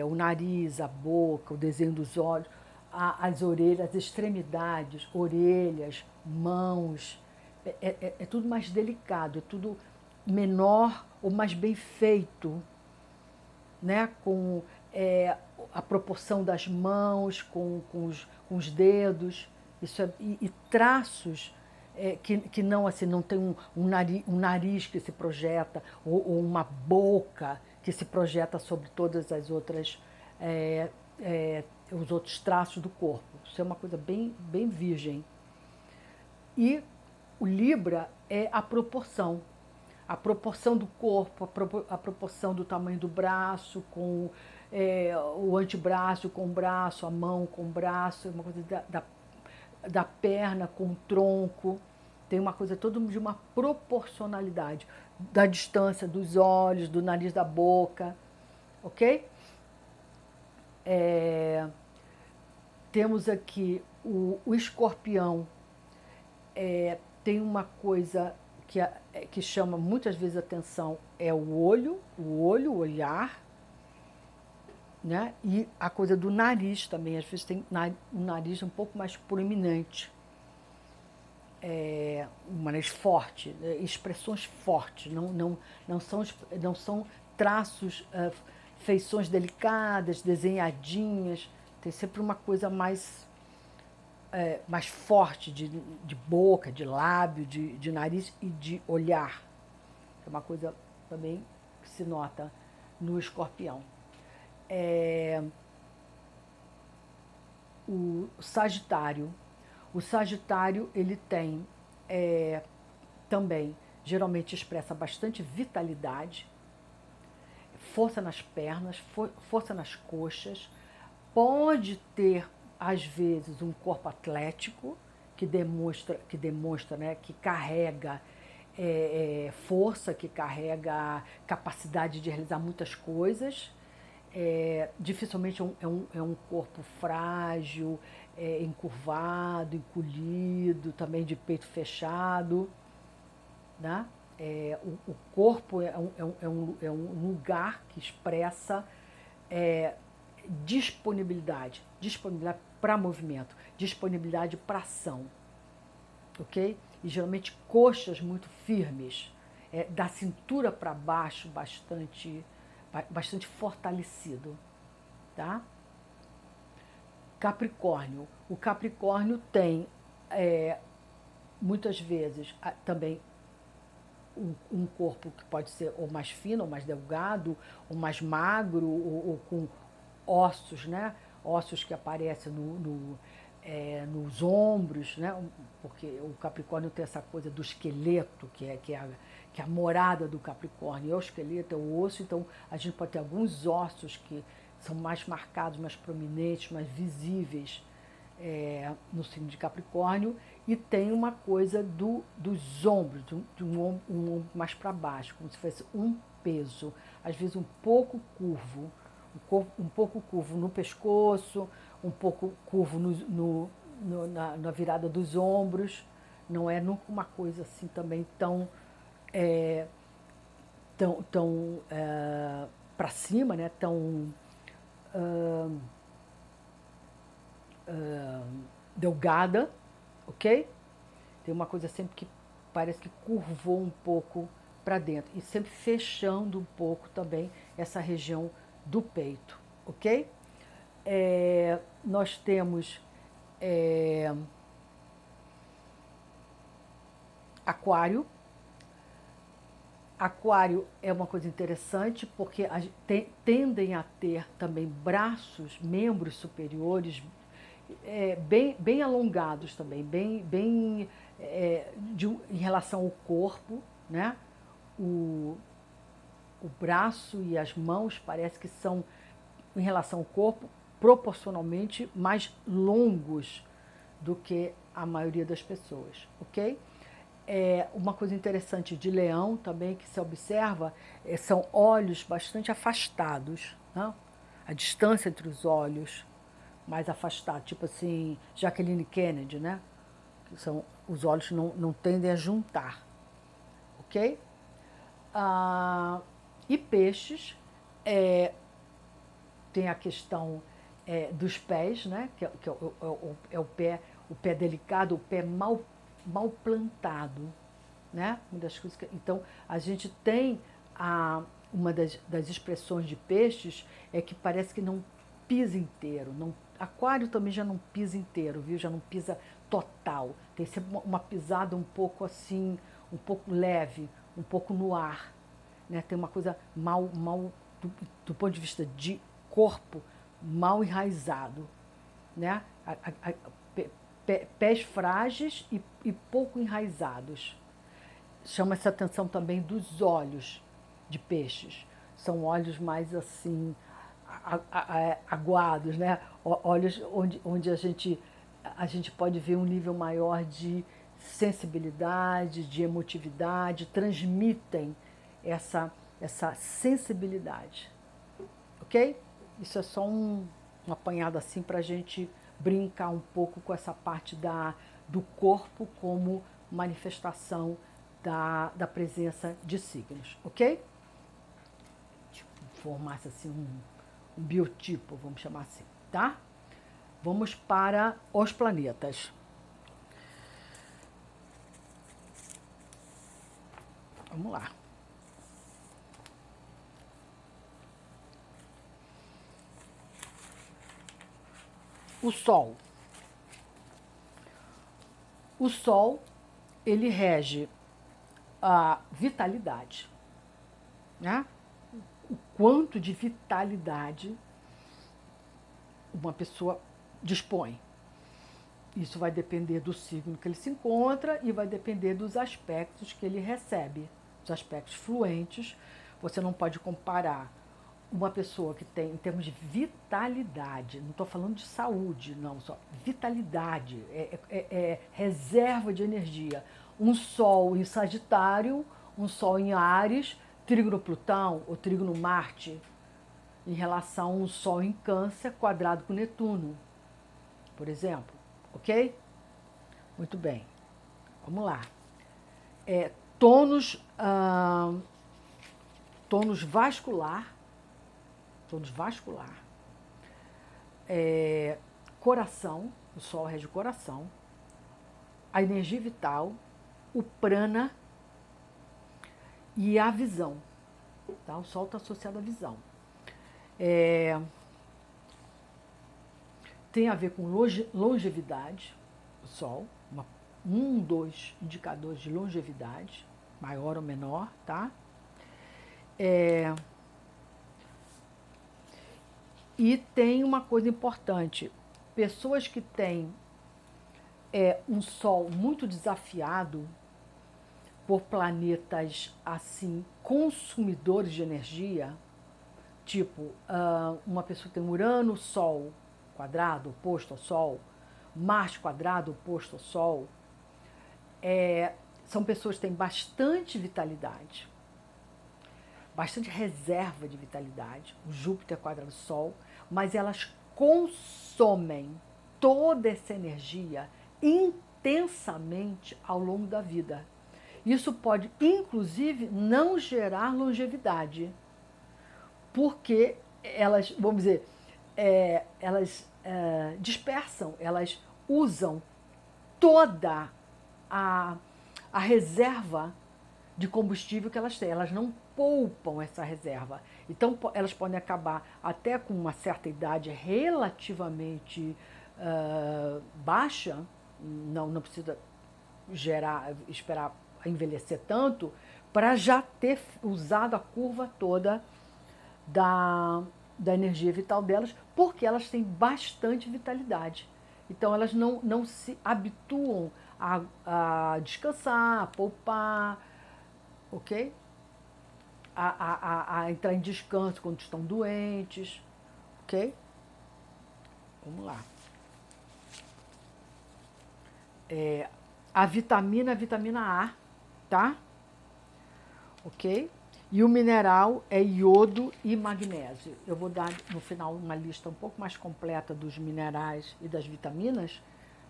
O nariz, a boca, o desenho dos olhos, as orelhas, as extremidades, orelhas, mãos, é tudo mais delicado, é tudo menor ou mais bem feito, né? Com a proporção das mãos, com os dedos, e traços que não assim, não tem um nariz que se projeta ou uma boca que se projeta sobre todas as outras os outros traços do corpo. Isso é uma coisa bem virgem. E o Libra é a proporção do corpo, a proporção do tamanho do braço com o antebraço com o braço, a mão com o braço, uma coisa da perna com o tronco. Tem uma coisa toda de uma proporcionalidade da distância dos olhos, do nariz, da boca, ok? Temos aqui o escorpião, tem uma coisa que chama muitas vezes a atenção, é o olho, o olhar, né? E a coisa do nariz também, às vezes tem um nariz um pouco mais proeminente, um nariz forte, expressões fortes, não são traços, feições delicadas, desenhadinhas, tem sempre uma coisa mais forte de boca, de lábio, de nariz e de olhar. É uma coisa também que se nota no escorpião. O Sagitário. O Sagitário, ele tem também, geralmente expressa bastante vitalidade, força nas pernas, força nas coxas, pode ter às vezes um corpo atlético que demonstra, né, que carrega força, que carrega capacidade de realizar muitas coisas. Dificilmente é um corpo frágil, encurvado, encolhido, também de peito fechado, né? O corpo é um lugar que expressa é, disponibilidade para movimento, disponibilidade para ação, ok? E geralmente coxas muito firmes, da cintura para baixo bastante fortalecido, tá? Capricórnio. O Capricórnio tem muitas vezes também um corpo que pode ser ou mais fino, ou mais delgado, ou mais magro, ou com ossos, né? Ossos que aparecem nos ombros, né? Porque o Capricórnio tem essa coisa do esqueleto, que é a morada do Capricórnio. É o esqueleto, é o osso, então a gente pode ter alguns ossos que são mais marcados, mais prominentes, mais visíveis no signo de Capricórnio, e tem uma coisa dos ombros, de um ombro mais para baixo, como se fosse um peso, às vezes um pouco curvo, um pouco curvo no pescoço, um pouco curvo na virada dos ombros. Não é nunca uma coisa assim também tão para cima, né? Tão delgada, ok? Tem uma coisa sempre que parece que curvou um pouco para dentro e sempre fechando um pouco também essa região do peito, ok? Nós temos Aquário. Aquário é uma coisa interessante porque tendem a ter também braços, membros superiores bem alongados também, em relação ao corpo, né? O, o braço e as mãos parece que são, em relação ao corpo, proporcionalmente mais longos do que a maioria das pessoas, ok? Uma coisa interessante de leão também que se observa são olhos bastante afastados, né? A distância entre os olhos mais afastada, tipo assim, Jacqueline Kennedy, né? Que são, os olhos não tendem a juntar, ok? E peixes, tem a questão dos pés, né? Que o pé delicado, o pé mal plantado, né? Uma das coisas então, a gente tem uma das expressões de peixes é que parece que não pisa inteiro. Aquário também já não pisa inteiro, viu? Já não pisa total. Tem sempre uma pisada um pouco assim, um pouco leve, um pouco no ar, né? Tem uma coisa mal do ponto de vista de corpo, mal enraizado, né? Pés frágeis e pouco enraizados. Chama-se a atenção também dos olhos de peixes. São olhos mais assim, aguados, né? Olhos onde a gente pode ver um nível maior de sensibilidade, de emotividade, transmitem essa sensibilidade, ok? Isso é só um apanhado assim para a gente brincar um pouco com essa parte do corpo como manifestação da presença de signos, ok? Tipo, formasse assim um biotipo, vamos chamar assim, tá? Vamos para os planetas. Vamos lá. O Sol. O Sol, ele rege a vitalidade, né? O quanto de vitalidade uma pessoa dispõe. Isso vai depender do signo que ele se encontra e vai depender dos aspectos que ele recebe. Os aspectos fluentes, você não pode comparar uma pessoa que tem, em termos de vitalidade, não estou falando de saúde, não, só vitalidade, reserva de energia. um Sol em Sagitário, um Sol em Áries, trígono Plutão ou trígono Marte, em relação a um Sol em Câncer quadrado com Netuno, por exemplo. Ok? Muito bem. Vamos lá. Tônus, tônus vascular, coração, o Sol rege o coração, a energia vital, o prana e a visão. Tá? O Sol está associado à visão. Tem a ver com longevidade, o Sol, dos indicadores de longevidade, maior ou menor, tá? E tem uma coisa importante, pessoas que têm um Sol muito desafiado por planetas assim consumidores de energia, tipo uma pessoa que tem Urano, Sol quadrado, oposto ao Sol, Marte quadrado, oposto ao Sol, são pessoas que têm bastante vitalidade, bastante reserva de vitalidade, o Júpiter quadrado Sol, mas elas consomem toda essa energia intensamente ao longo da vida. Isso pode, inclusive, não gerar longevidade, porque elas, vamos dizer, elas dispersam, elas usam toda a reserva de combustível que elas têm, elas não poupam essa reserva. Então, elas podem acabar até com uma certa idade relativamente baixa, não precisa esperar envelhecer tanto, para já ter usado a curva toda da energia vital delas, porque elas têm bastante vitalidade. Então, elas não se habituam a descansar, a poupar, ok? A entrar em descanso quando estão doentes, ok? Vamos lá. A vitamina A, tá? Ok? E o mineral é iodo e magnésio. Eu vou dar no final uma lista um pouco mais completa dos minerais e das vitaminas,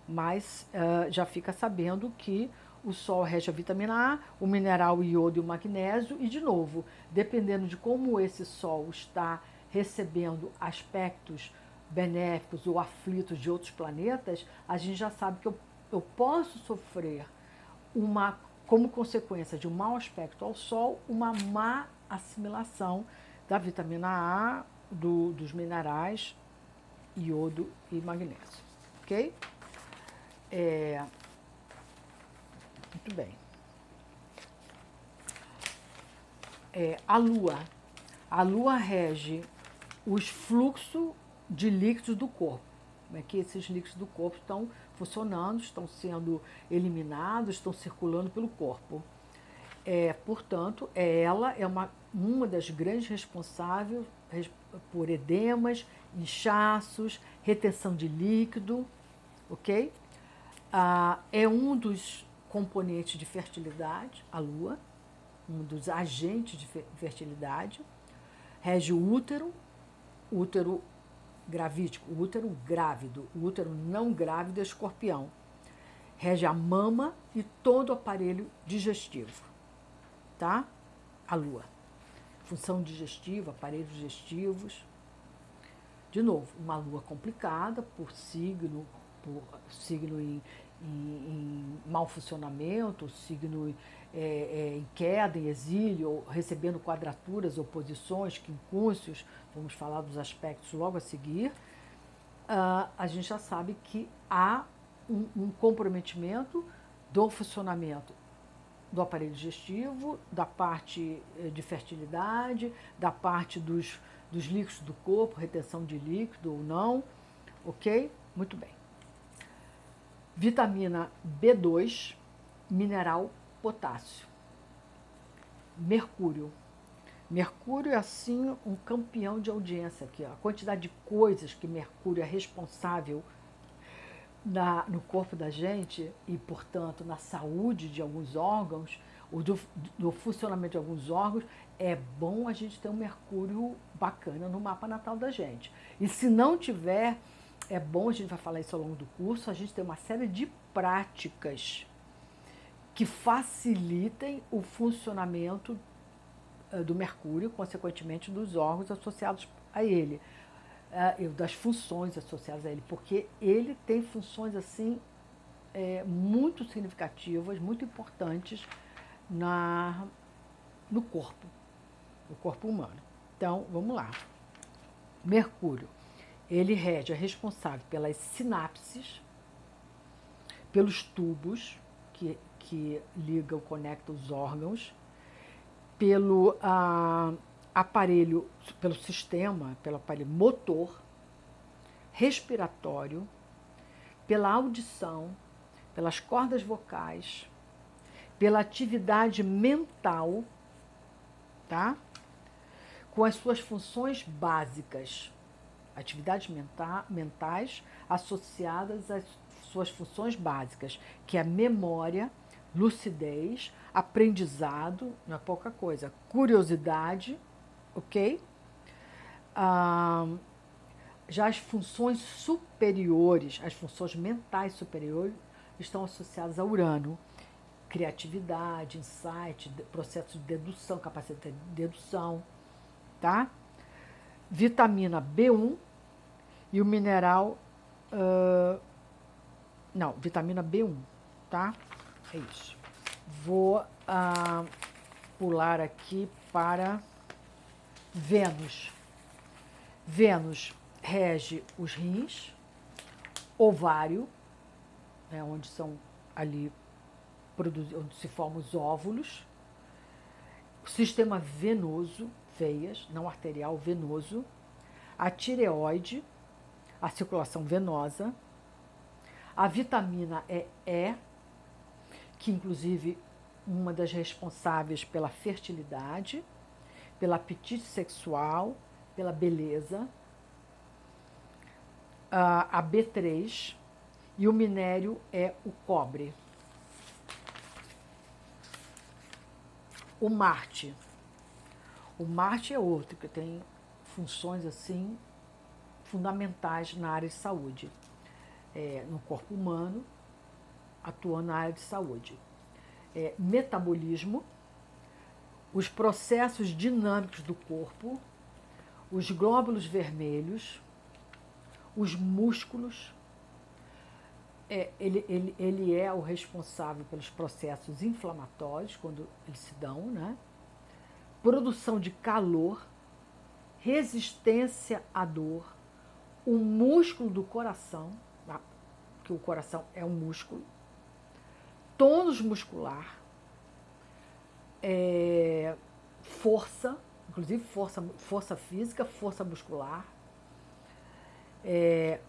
mas já fica sabendo que o Sol rege a vitamina A, o mineral, o iodo e o magnésio, e de novo, dependendo de como esse Sol está recebendo aspectos benéficos ou aflitos de outros planetas, a gente já sabe que eu posso sofrer como consequência de um mau aspecto ao Sol, uma má assimilação da vitamina A, dos minerais, iodo e magnésio. Ok? Muito bem. A Lua rege os fluxos de líquidos do corpo. Como é que esses líquidos do corpo estão funcionando, estão sendo eliminados, estão circulando pelo corpo. Portanto, ela é uma das grandes responsáveis por edemas, inchaços, retenção de líquido, ok? É um dos componentes de fertilidade, a Lua, um dos agentes de fertilidade, rege o útero gravídico, o útero grávido, o útero não grávido é Escorpião, rege a mama e todo o aparelho digestivo, tá? A Lua, função digestiva, aparelhos digestivos. De novo, uma Lua complicada por signo em mau funcionamento, signo em queda, em exílio, recebendo quadraturas, oposições, quincúncios, vamos falar dos aspectos logo a seguir, a gente já sabe que há um comprometimento do funcionamento do aparelho digestivo, da parte de fertilidade, da parte dos líquidos do corpo, retenção de líquido ou não, ok? Muito bem. Vitamina B2, mineral potássio. Mercúrio. Mercúrio é, assim, um campeão de audiência aqui. Ó. A quantidade de coisas que Mercúrio é responsável no corpo da gente e, portanto, na saúde de alguns órgãos, ou do funcionamento de alguns órgãos, é bom a gente ter um Mercúrio bacana no mapa natal da gente. E se não tiver, é bom, a gente vai falar isso ao longo do curso, a gente ter uma série de práticas que facilitem o funcionamento do Mercúrio, consequentemente dos órgãos associados a ele, das funções associadas a ele, porque ele tem funções assim muito significativas, muito importantes no corpo humano. Então, vamos lá. Mercúrio, ele rege, é responsável pelas sinapses, pelos tubos que ligam, conectam os órgãos, pelo aparelho, pelo sistema, pelo aparelho motor, respiratório, pela audição, pelas cordas vocais, pela atividade mental, tá? Com as suas funções básicas, atividades mentais associadas às suas funções básicas, que é a memória, lucidez, aprendizado, não é pouca coisa, curiosidade, ok? Já as funções superiores, as funções mentais superiores, estão associadas a Urano. Criatividade, insight, processo de dedução, capacidade de dedução, tá? Vitamina B1 e o mineral... não, vitamina B1, tá? É isso. Vou pular aqui para Vênus. Vênus rege os rins, ovário, onde são ali onde se formam os óvulos, o sistema venoso, veias, não arterial, venoso, a tireoide, a circulação venosa, a vitamina E, que inclusive uma das responsáveis pela fertilidade, pelo apetite sexual, pela beleza, a B3, e o minério é o cobre. O Marte. O Marte é outro que tem funções assim fundamentais na área de saúde, no corpo humano, atuando na área de saúde. Metabolismo, os processos dinâmicos do corpo, os glóbulos vermelhos, os músculos. Ele é o responsável pelos processos inflamatórios, quando eles se dão, né? Produção de calor, resistência à dor, o músculo do coração, que o coração é um músculo, tônus muscular, força, inclusive força física, força muscular,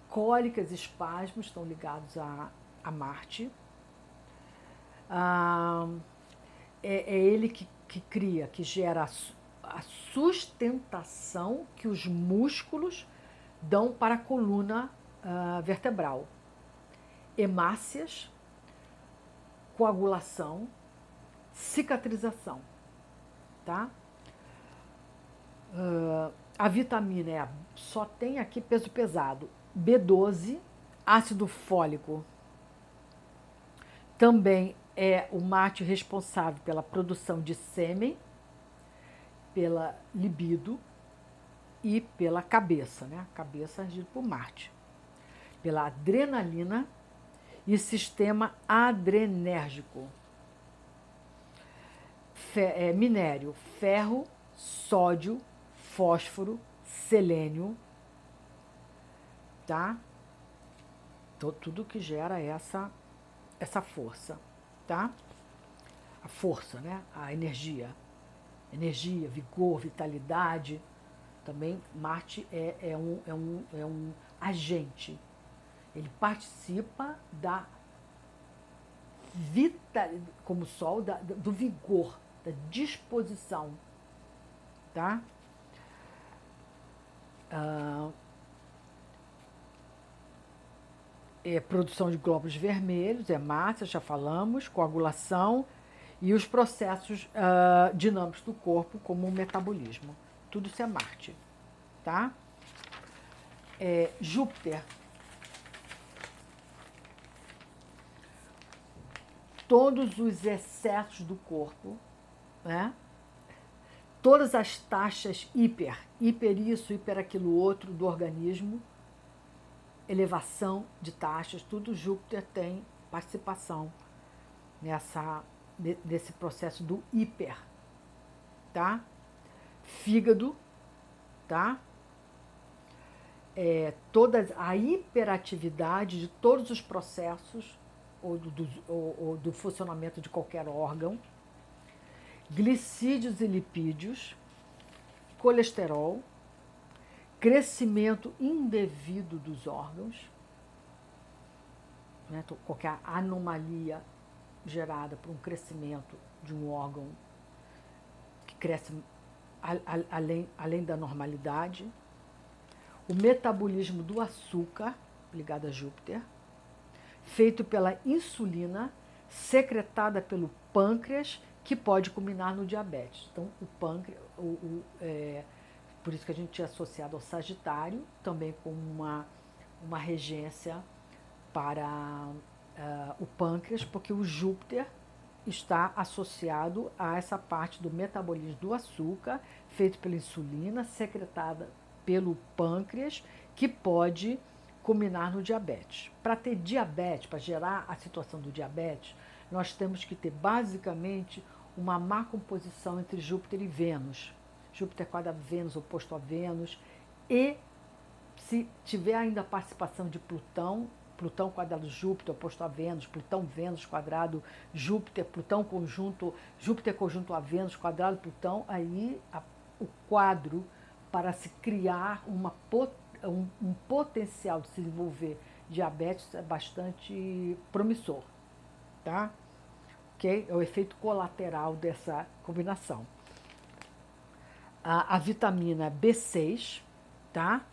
cólicas e espasmos estão ligados a Marte. É ele que cria, que gera a sustentação que os músculos dão para a coluna vertebral. Hemácias, coagulação, cicatrização, tá? A vitamina só tem aqui peso pesado. B12, ácido fólico. Também é o Marte responsável pela produção de sêmen, pela libido e pela cabeça, né? A cabeça regido por Marte. Pela adrenalina e sistema adrenérgico. Minério, ferro, sódio, fósforo, selênio, tá? Tudo que gera essa força, tá? A força, né? A energia, vigor, vitalidade. Também Marte é um agente. Ele participa como o Sol, do vigor, da disposição, tá? produção de glóbulos vermelhos, hemácia, já falamos, coagulação e os processos dinâmicos do corpo, como o metabolismo. Tudo isso é Marte, tá? Júpiter. Todos os excessos do corpo, né? Todas as taxas hiper isso, hiper aquilo outro do organismo, elevação de taxas, tudo Júpiter tem participação nesse processo do hiper, tá? Fígado, tá? Toda a hiperatividade de todos os processos ou do funcionamento de qualquer órgão, glicídios e lipídios, colesterol, crescimento indevido dos órgãos, né? Qualquer anomalia gerada por um crescimento de um órgão que cresce além da normalidade, o metabolismo do açúcar, ligado a Júpiter, feito pela insulina, secretada pelo pâncreas, que pode culminar no diabetes. Então, o pâncreas, por isso que a gente é associado ao Sagitário, também com uma regência para o pâncreas, porque o Júpiter está associado a essa parte do metabolismo do açúcar, feito pela insulina, secretada pelo pâncreas, que pode culminar no diabetes. Para ter diabetes, para gerar a situação do diabetes, nós temos que ter basicamente uma má composição entre Júpiter e Vênus. Júpiter quadrado Vênus, oposto a Vênus, e se tiver ainda a participação de Plutão, Plutão quadrado Júpiter, oposto a Vênus, Plutão Vênus quadrado Júpiter, Plutão conjunto, Júpiter conjunto a Vênus quadrado Plutão, aí o quadro para se criar um potencial de se desenvolver diabetes é bastante promissor, tá? Ok? É o efeito colateral dessa combinação. A vitamina B6, tá?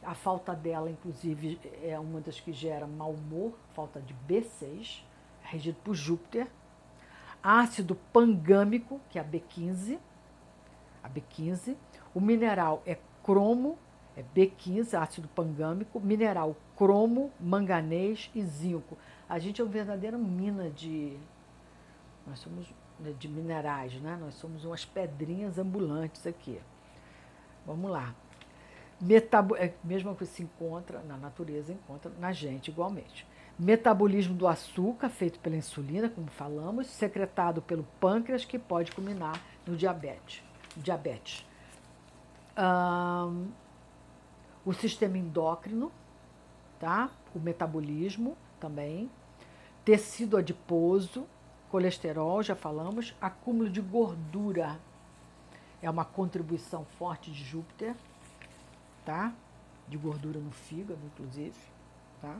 A falta dela, inclusive, é uma das que gera mau humor, falta de B6, regido por Júpiter. Ácido pangâmico, que é a B15. O mineral é cromo, é B15, ácido pangâmico. Mineral cromo, manganês e zinco. A gente é uma verdadeira mina nós somos de minerais, né? Nós somos umas pedrinhas ambulantes aqui. Vamos lá. Mesma coisa que se encontra na natureza, encontra na gente igualmente. Metabolismo do açúcar, feito pela insulina, como falamos, secretado pelo pâncreas, que pode culminar no diabetes. O sistema endócrino, tá? O metabolismo também. Tecido adiposo, colesterol, já falamos. Acúmulo de gordura é uma contribuição forte de Júpiter, tá? De gordura no fígado, inclusive, tá?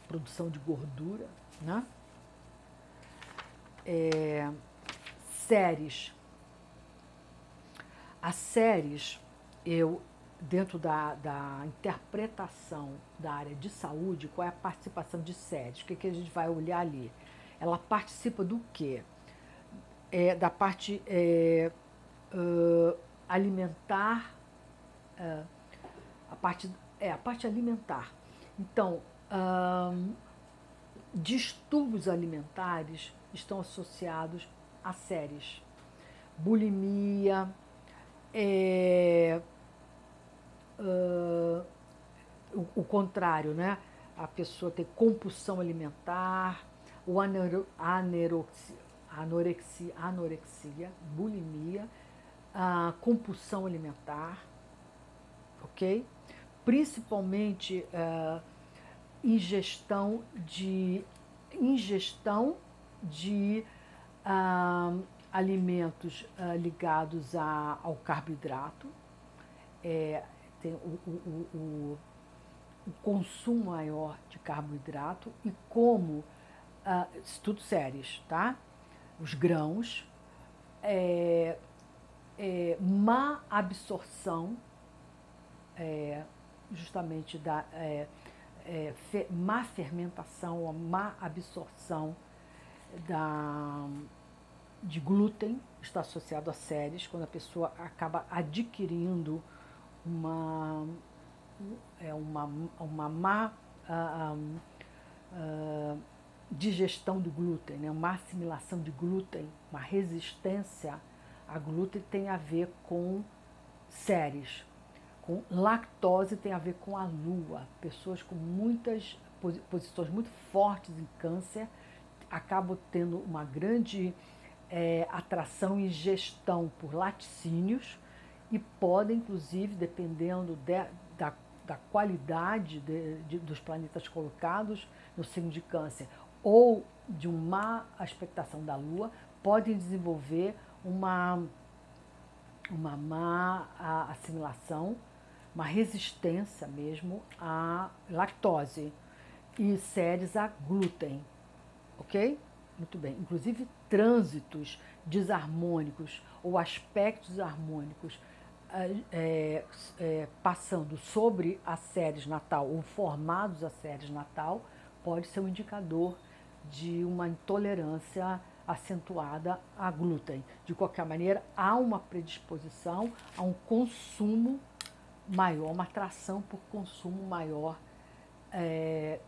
Produção de gordura, né? Séries. As séries, dentro da interpretação da área de saúde, qual é a participação de séries? O que a gente vai olhar ali? Ela participa do quê? Da parte alimentar, a parte alimentar. Então, distúrbios alimentares estão associados a séries. Bulimia, o contrário, né? A pessoa tem compulsão alimentar, ou anorexia, bulimia, compulsão alimentar, ok? Principalmente ingestão de alimentos ligados ao carboidrato, tem o consumo maior de carboidrato e como, tudo séries, tá? Os grãos, má absorção, justamente má fermentação, a má absorção de glúten, está associado a séries, quando a pessoa acaba adquirindo uma, uma má digestão do glúten, né? Uma assimilação de glúten, uma resistência a glúten tem a ver com séries. Com lactose tem a ver com a lua. Pessoas com muitas posições muito fortes em câncer acabam tendo uma grande atração e gestão por laticínios e podem, inclusive, dependendo da qualidade dos planetas colocados no signo de câncer ou de uma expectação da lua, podem desenvolver uma má assimilação, uma resistência mesmo à lactose e séries a glúten, ok? Muito bem. Inclusive trânsitos desarmônicos ou aspectos harmônicos passando sobre a séries natal ou formados a séries natal pode ser um indicador de uma intolerância acentuada a glúten. De qualquer maneira, há uma predisposição a um consumo maior, uma atração por consumo maior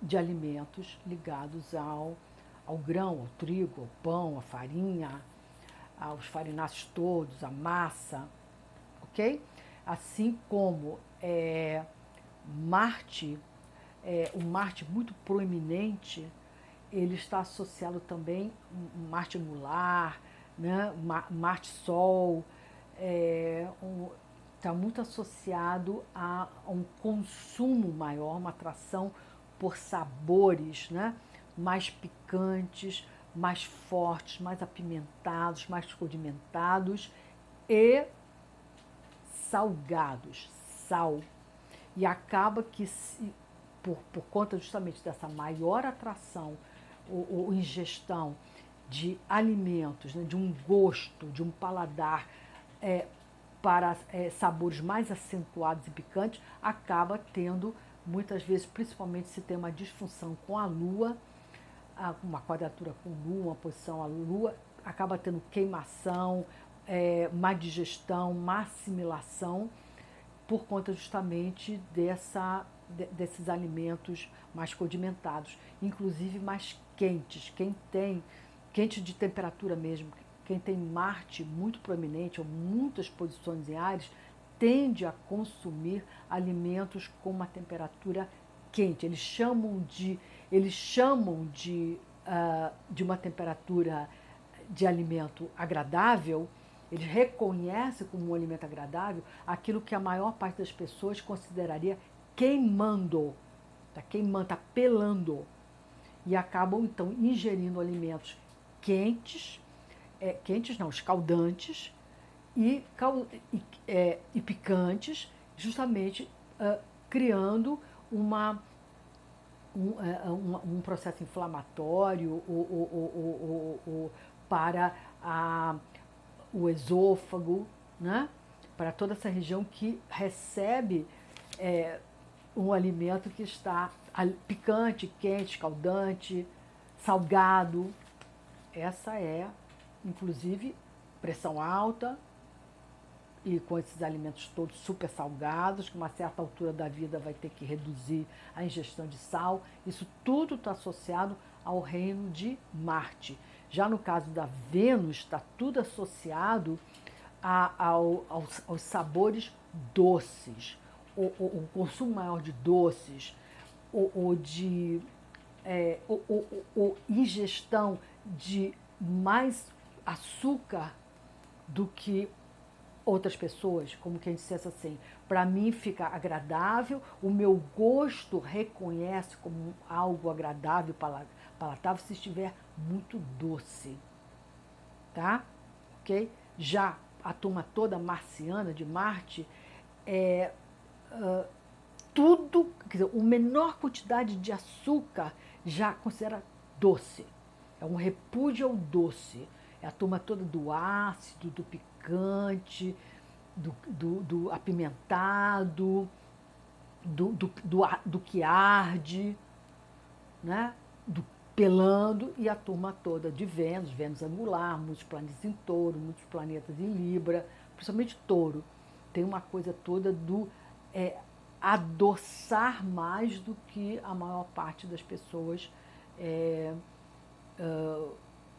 de alimentos ligados ao grão, ao trigo, ao pão, à farinha, aos farináceos todos, à massa, ok? Assim como Marte, um Marte muito proeminente, ele está associado também Marte angular, né? Marte-Sol, está muito associado a um consumo maior, uma atração por sabores, né? Mais picantes, mais fortes, mais apimentados, mais condimentados e salgados, sal. E acaba que, por conta justamente dessa maior atração ou ingestão de alimentos, né, de um gosto, de um paladar para sabores mais acentuados e picantes, acaba tendo, muitas vezes, principalmente se tem uma disfunção com a lua, uma quadratura com lua, uma posição à lua, acaba tendo queimação, má digestão, má assimilação, por conta justamente desses alimentos mais condimentados, inclusive mais quentes. Quente de temperatura mesmo, quem tem Marte muito proeminente ou muitas posições em Áries, tende a consumir alimentos com uma temperatura quente. Eles chamam de uma temperatura de alimento agradável. Eles reconhecem como um alimento agradável aquilo que a maior parte das pessoas consideraria queimando, está queimando, está pelando. E acabam, então, ingerindo alimentos quentes, escaldantes e picantes, justamente criando um processo inflamatório para o esôfago, né? Para toda essa região que recebe um alimento que está picante, quente, escaldante, salgado. Essa é, inclusive, pressão alta e com esses alimentos todos super salgados, que uma certa altura da vida vai ter que reduzir a ingestão de sal. Isso tudo está associado ao reino de Marte. Já no caso da Vênus, está tudo associado aos sabores doces, o consumo maior de doces, ou de ingestão de mais açúcar do que outras pessoas, como quem dissesse assim, para mim fica agradável, o meu gosto reconhece como algo agradável, palatável, se estiver muito doce, tá? Ok? Já a turma toda marciana de Marte tudo, quer dizer, a menor quantidade de açúcar já considera doce. É um repúdio ao doce. É a turma toda do ácido, do picante, do apimentado, do que arde, né? Do pelando, e a turma toda de Vênus, Vênus angular, muitos planetas em Touro, muitos planetas em Libra, principalmente Touro. Tem uma coisa toda do adoçar mais do que a maior parte das pessoas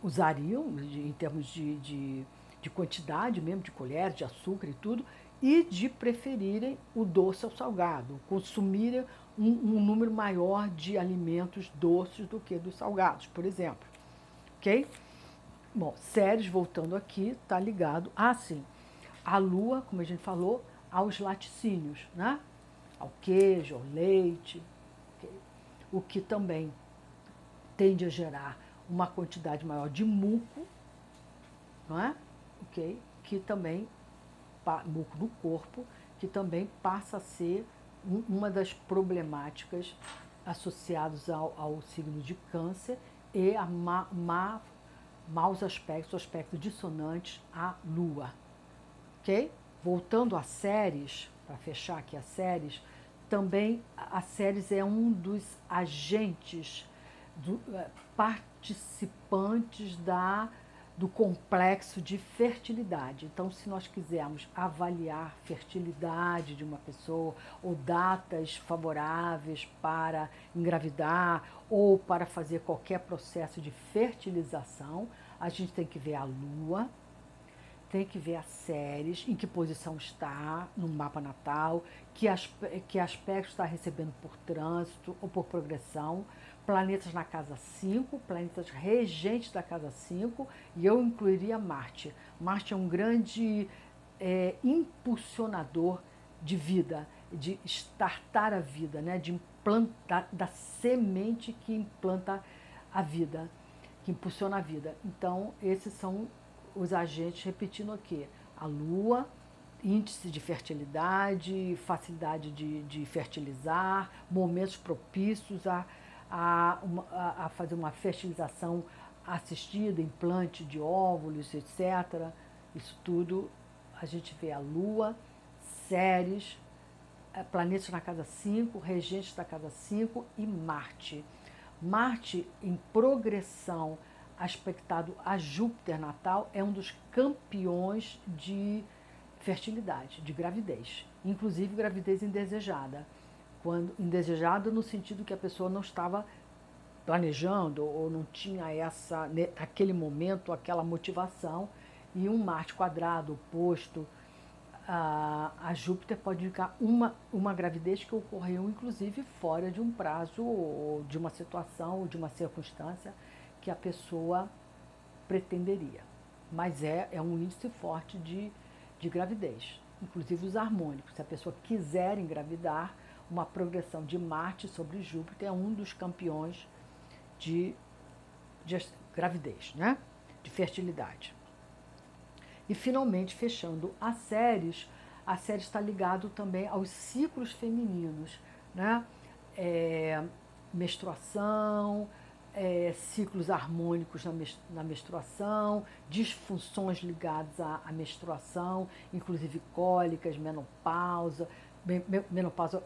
usariam, em termos de quantidade mesmo, de colheres, de açúcar e tudo, e de preferirem o doce ao salgado, consumirem um número maior de alimentos doces do que dos salgados, por exemplo. Ok? Bom, Ceres, voltando aqui, está ligado, sim, a Lua, como a gente falou, aos laticínios, né? Ao queijo, ao leite, okay? O que também tende a gerar uma quantidade maior de muco, não é? Okay? Que também, muco do corpo, que também passa a ser uma das problemáticas associadas ao signo de Câncer e a maus aspectos dissonantes à Lua. Ok? Voltando a Ceres, para fechar aqui a Ceres, também a Ceres é um dos agentes, participantes do complexo de fertilidade. Então, se nós quisermos avaliar fertilidade de uma pessoa ou datas favoráveis para engravidar ou para fazer qualquer processo de fertilização, a gente tem que ver a Lua, tem que ver as Ceres, em que posição está no mapa natal, que aspecto está recebendo por trânsito ou por progressão, planetas na casa 5, planetas regentes da casa 5, e eu incluiria Marte. Marte é um grande impulsionador de vida, de startar a vida, né? De implantar, da semente que implanta a vida, que impulsiona a vida. Então, esses são os agentes, repetindo aqui, a Lua, índice de fertilidade, facilidade de fertilizar, momentos propícios a fazer uma fertilização assistida, implante de óvulos, etc. Isso tudo a gente vê a Lua, Ceres, planetas na casa 5, regentes da casa 5 e Marte. Marte em progressão aspectado a Júpiter natal, é um dos campeões de fertilidade, de gravidez, inclusive gravidez indesejada. Indesejada no sentido que a pessoa não estava planejando ou não tinha naquele momento, aquela motivação, e um Marte quadrado, oposto a Júpiter, pode indicar uma gravidez que ocorreu, inclusive, fora de um prazo, ou de uma situação, ou de uma circunstância que a pessoa pretenderia. Mas é um índice forte de gravidez, inclusive os harmônicos. Se a pessoa quiser engravidar, uma progressão de Marte sobre Júpiter é um dos campeões de gravidez, né? De fertilidade. E, finalmente, fechando a Ceres está ligado também aos ciclos femininos, né? Menstruação, ciclos harmônicos na menstruação, disfunções ligadas à menstruação, inclusive cólicas, menopausa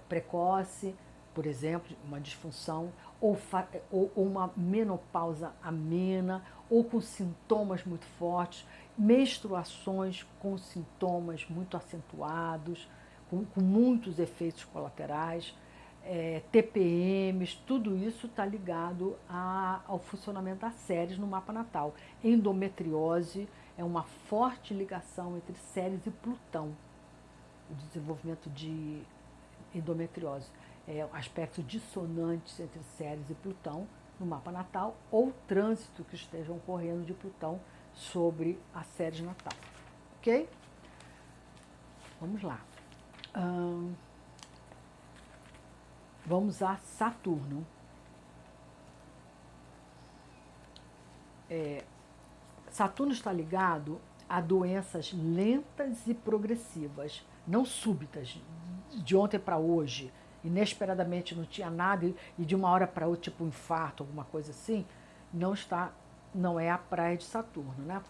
precoce, por exemplo, uma disfunção, ou uma menopausa amena, ou com sintomas muito fortes, menstruações com sintomas muito acentuados, com muitos efeitos colaterais, TPMs, tudo isso está ligado ao funcionamento das Ceres no mapa natal. Endometriose é uma forte ligação entre Ceres e Plutão, o desenvolvimento de endometriose. Aspectos dissonantes entre Ceres e Plutão no mapa natal, ou trânsito que estejam ocorrendo de Plutão sobre a Ceres natal. Ok? Vamos lá. Vamos a Saturno. Saturno está ligado a doenças lentas e progressivas, não súbitas, de ontem para hoje, inesperadamente não tinha nada e de uma hora para outra, tipo um infarto, alguma coisa assim, não é a praia de Saturno, né?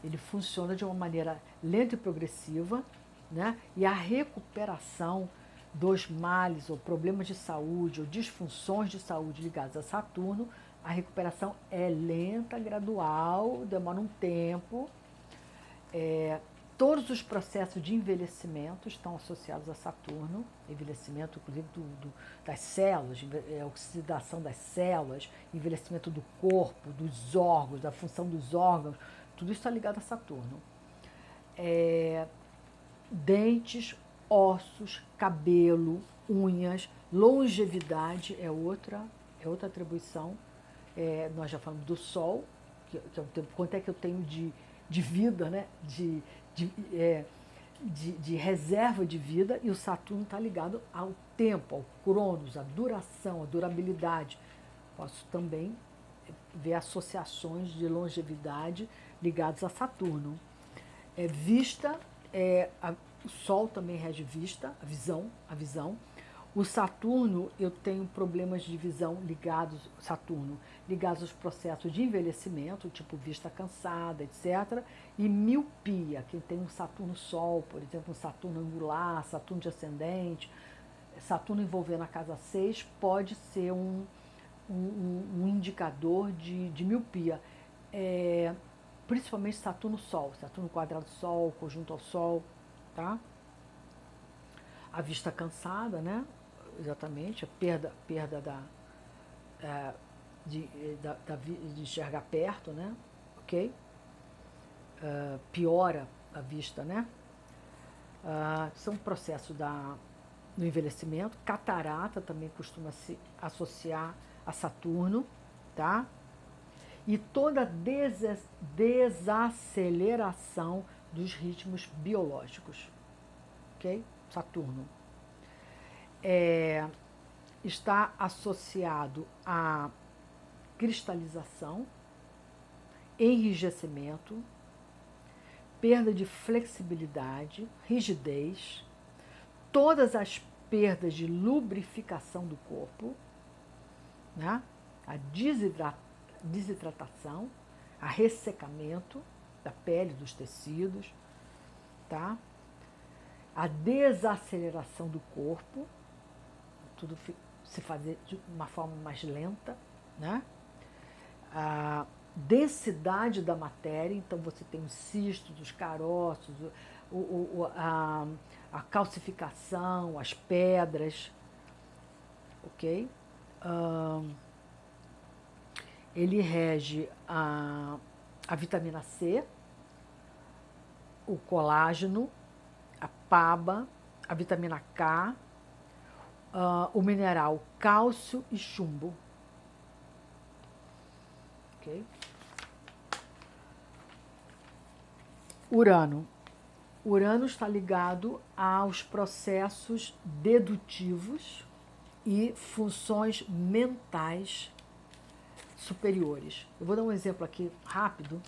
Ele funciona de uma maneira lenta e progressiva, né? E a recuperação dos males ou problemas de saúde ou disfunções de saúde ligados a Saturno, a recuperação é lenta, gradual, demora um tempo. Todos os processos de envelhecimento estão associados a Saturno, envelhecimento inclusive das células, oxidação das células, envelhecimento do corpo, dos órgãos, da função dos órgãos, tudo isso está ligado a Saturno. Dentes, ossos, cabelo, unhas, longevidade é outra atribuição. Nós já falamos do Sol, que é o tempo, quanto é que eu tenho de vida, né? de reserva de vida, e o Saturno está ligado ao tempo, ao Cronos, à duração, à durabilidade. Posso também ver associações de longevidade ligadas a Saturno. Vista, o Sol também rege vista, a visão. O Saturno, eu tenho problemas de visão ligados aos processos de envelhecimento, tipo vista cansada, etc. E miopia, quem tem um Saturno-Sol, por exemplo, um Saturno angular, Saturno de ascendente, Saturno envolvendo a casa 6, pode ser um indicador de miopia. Principalmente Saturno-Sol, Saturno quadrado-Sol, conjunto ao Sol, tá? A vista cansada, né? Exatamente, a perda de enxergar perto, né? Ok? Piora a vista, né? São processos no envelhecimento. Catarata também costuma se associar a Saturno, tá? E toda desaceleração dos ritmos biológicos, ok? Saturno. Está associado a cristalização, enrijecimento, perda de flexibilidade, rigidez, todas as perdas de lubrificação do corpo, né? A desidratação, a ressecamento da pele, dos tecidos, tá? A desaceleração do corpo, tudo se fazer de uma forma mais lenta, né? A densidade da matéria, então você tem os cistos, os caroços, a calcificação, as pedras, ok? Ele rege a vitamina C, o colágeno, a PABA, a vitamina K, o mineral cálcio e chumbo. Okay? Urano. Urano está ligado aos processos dedutivos e funções mentais superiores. Eu vou dar um exemplo aqui rápido,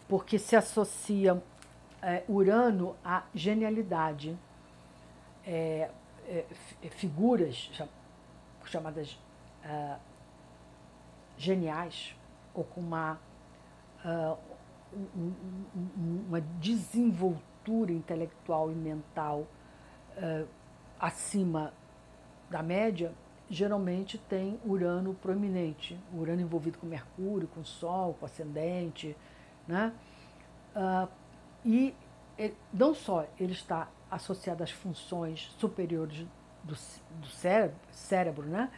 porque se associa Urano à genialidade. Figuras chamadas geniais, ou com uma desenvoltura intelectual e mental acima da média, geralmente tem Urano proeminente, Urano envolvido com Mercúrio, com Sol, com Ascendente, né? E não só ele está associado às funções superiores do cérebro, né?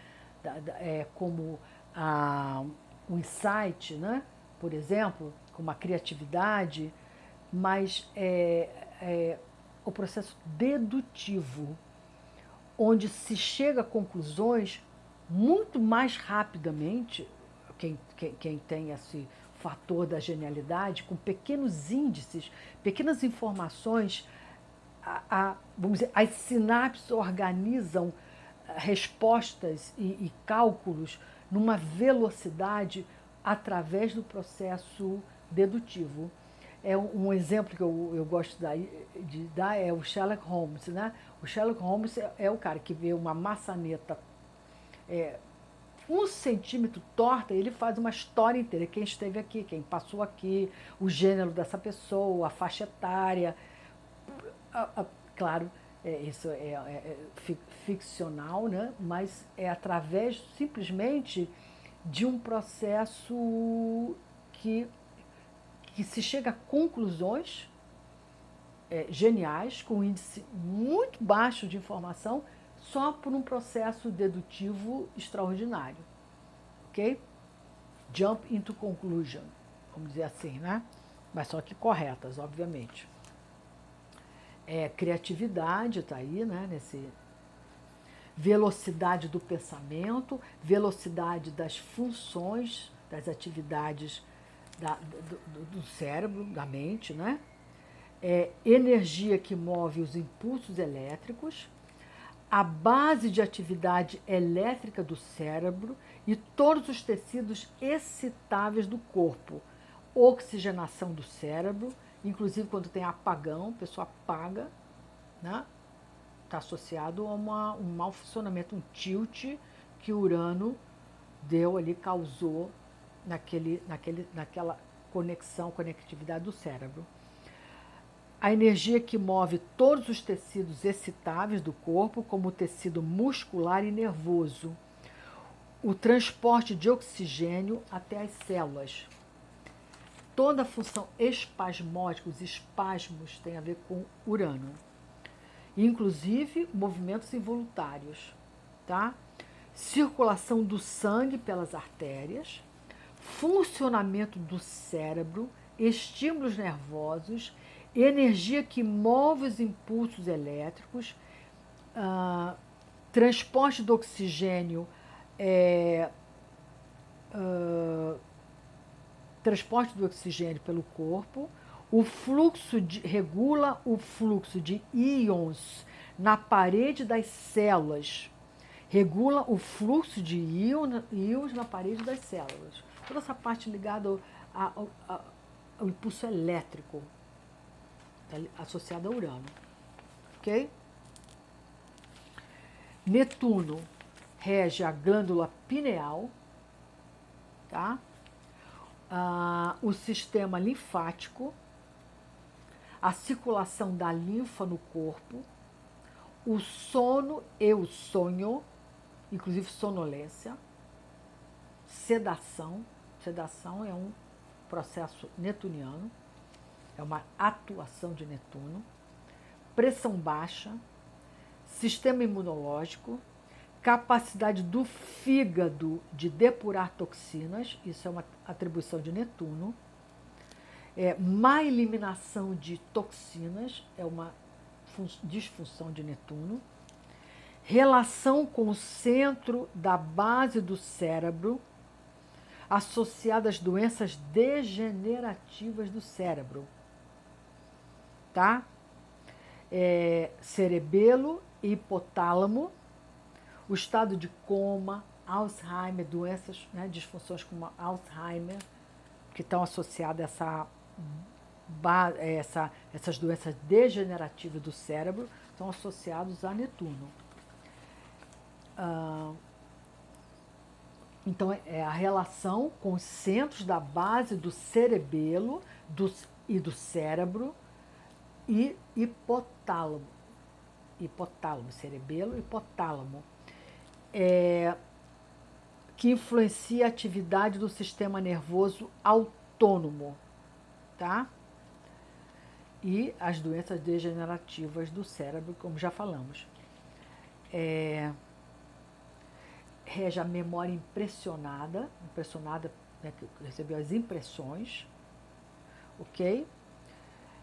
Como o insight, né? Por exemplo, como a criatividade, mas o processo dedutivo, onde se chega a conclusões muito mais rapidamente, quem tem esse fator da genialidade, com pequenos índices, pequenas informações, vamos dizer, as sinapses organizam respostas e cálculos numa velocidade através do processo dedutivo. Um exemplo que eu gosto de dar é o Sherlock Holmes, né? O Sherlock Holmes é o cara que vê uma maçaneta 1 centímetro torta, ele faz uma história inteira. Quem esteve aqui, quem passou aqui, o gênero dessa pessoa, a faixa etária. Claro, Isso ficcional, né? Mas é através simplesmente de um processo que, que se chega a conclusões geniais, com um índice muito baixo de informação, só por um processo dedutivo extraordinário. Ok? Jump into conclusion, vamos dizer assim, né? Mas só que corretas, obviamente. Criatividade está aí, né? Nesse velocidade do pensamento, velocidade das funções, das atividades do cérebro, da mente, né? Energia que move os impulsos elétricos, a base de atividade elétrica do cérebro e todos os tecidos excitáveis do corpo, oxigenação do cérebro, inclusive quando tem apagão, a pessoa apaga, né? Está associado a um mau funcionamento, um tilt que Urano deu ali, causou naquela conectividade do cérebro. A energia que move todos os tecidos excitáveis do corpo, como o tecido muscular e nervoso. O transporte de oxigênio até as células. Toda a função espasmódica, os espasmos, tem a ver com Urano. Inclusive movimentos involuntários, tá? Circulação do sangue pelas artérias, funcionamento do cérebro, estímulos nervosos, energia que move os impulsos elétricos, transporte do oxigênio, transporte do oxigênio pelo corpo, regula o fluxo de íons na parede das células, regula o fluxo de íons na parede das células. Toda essa parte ligada ao impulso elétrico, associado a Urano. Ok? Netuno rege a glândula pineal, tá? O sistema linfático, a circulação da linfa no corpo, o sono e o sonho, inclusive sonolência, sedação. Sedação é um processo netuniano, é uma atuação de Netuno, pressão baixa, sistema imunológico, capacidade do fígado de depurar toxinas, isso é uma atribuição de Netuno, má eliminação de toxinas, é uma disfunção de Netuno, relação com o centro da base do cérebro, associada às doenças degenerativas do cérebro, tá? Cerebelo e hipotálamo, o estado de coma, Alzheimer, doenças, né, disfunções como Alzheimer, que estão associadas a essas doenças degenerativas do cérebro, estão associados a Netuno. Então, é a relação com os centros da base do cerebelo e do cérebro e hipotálamo. Hipotálamo, cerebelo e hipotálamo. Que influencia a atividade do sistema nervoso autônomo, tá? E as doenças degenerativas do cérebro, como já falamos. Rege a memória impressionada, né, que recebeu as impressões, ok?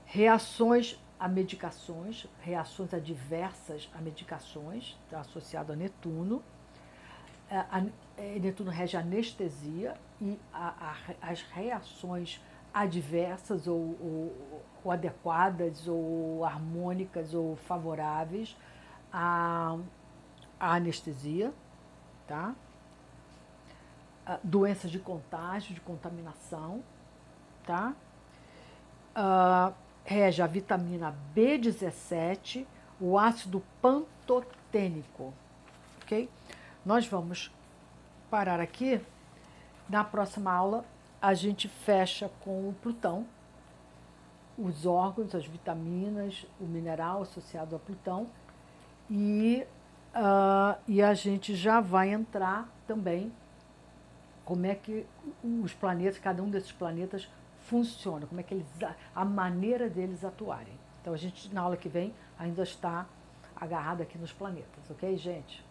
Reações a medicações, reações adversas a medicações, está associado a Netuno. Netuno rege a anestesia e as reações adversas ou adequadas ou harmônicas ou favoráveis à anestesia, tá? Doenças de contágio, de contaminação, tá? Rege a vitamina B17, o ácido pantotênico, ok? Nós vamos parar aqui. Na próxima aula, a gente fecha com o Plutão, os órgãos, as vitaminas, o mineral associado a Plutão e a gente já vai entrar também como é que os planetas, cada um desses planetas funciona, como é que eles, a maneira deles atuarem. Então a gente, na aula que vem, ainda está agarrado aqui nos planetas, ok, gente?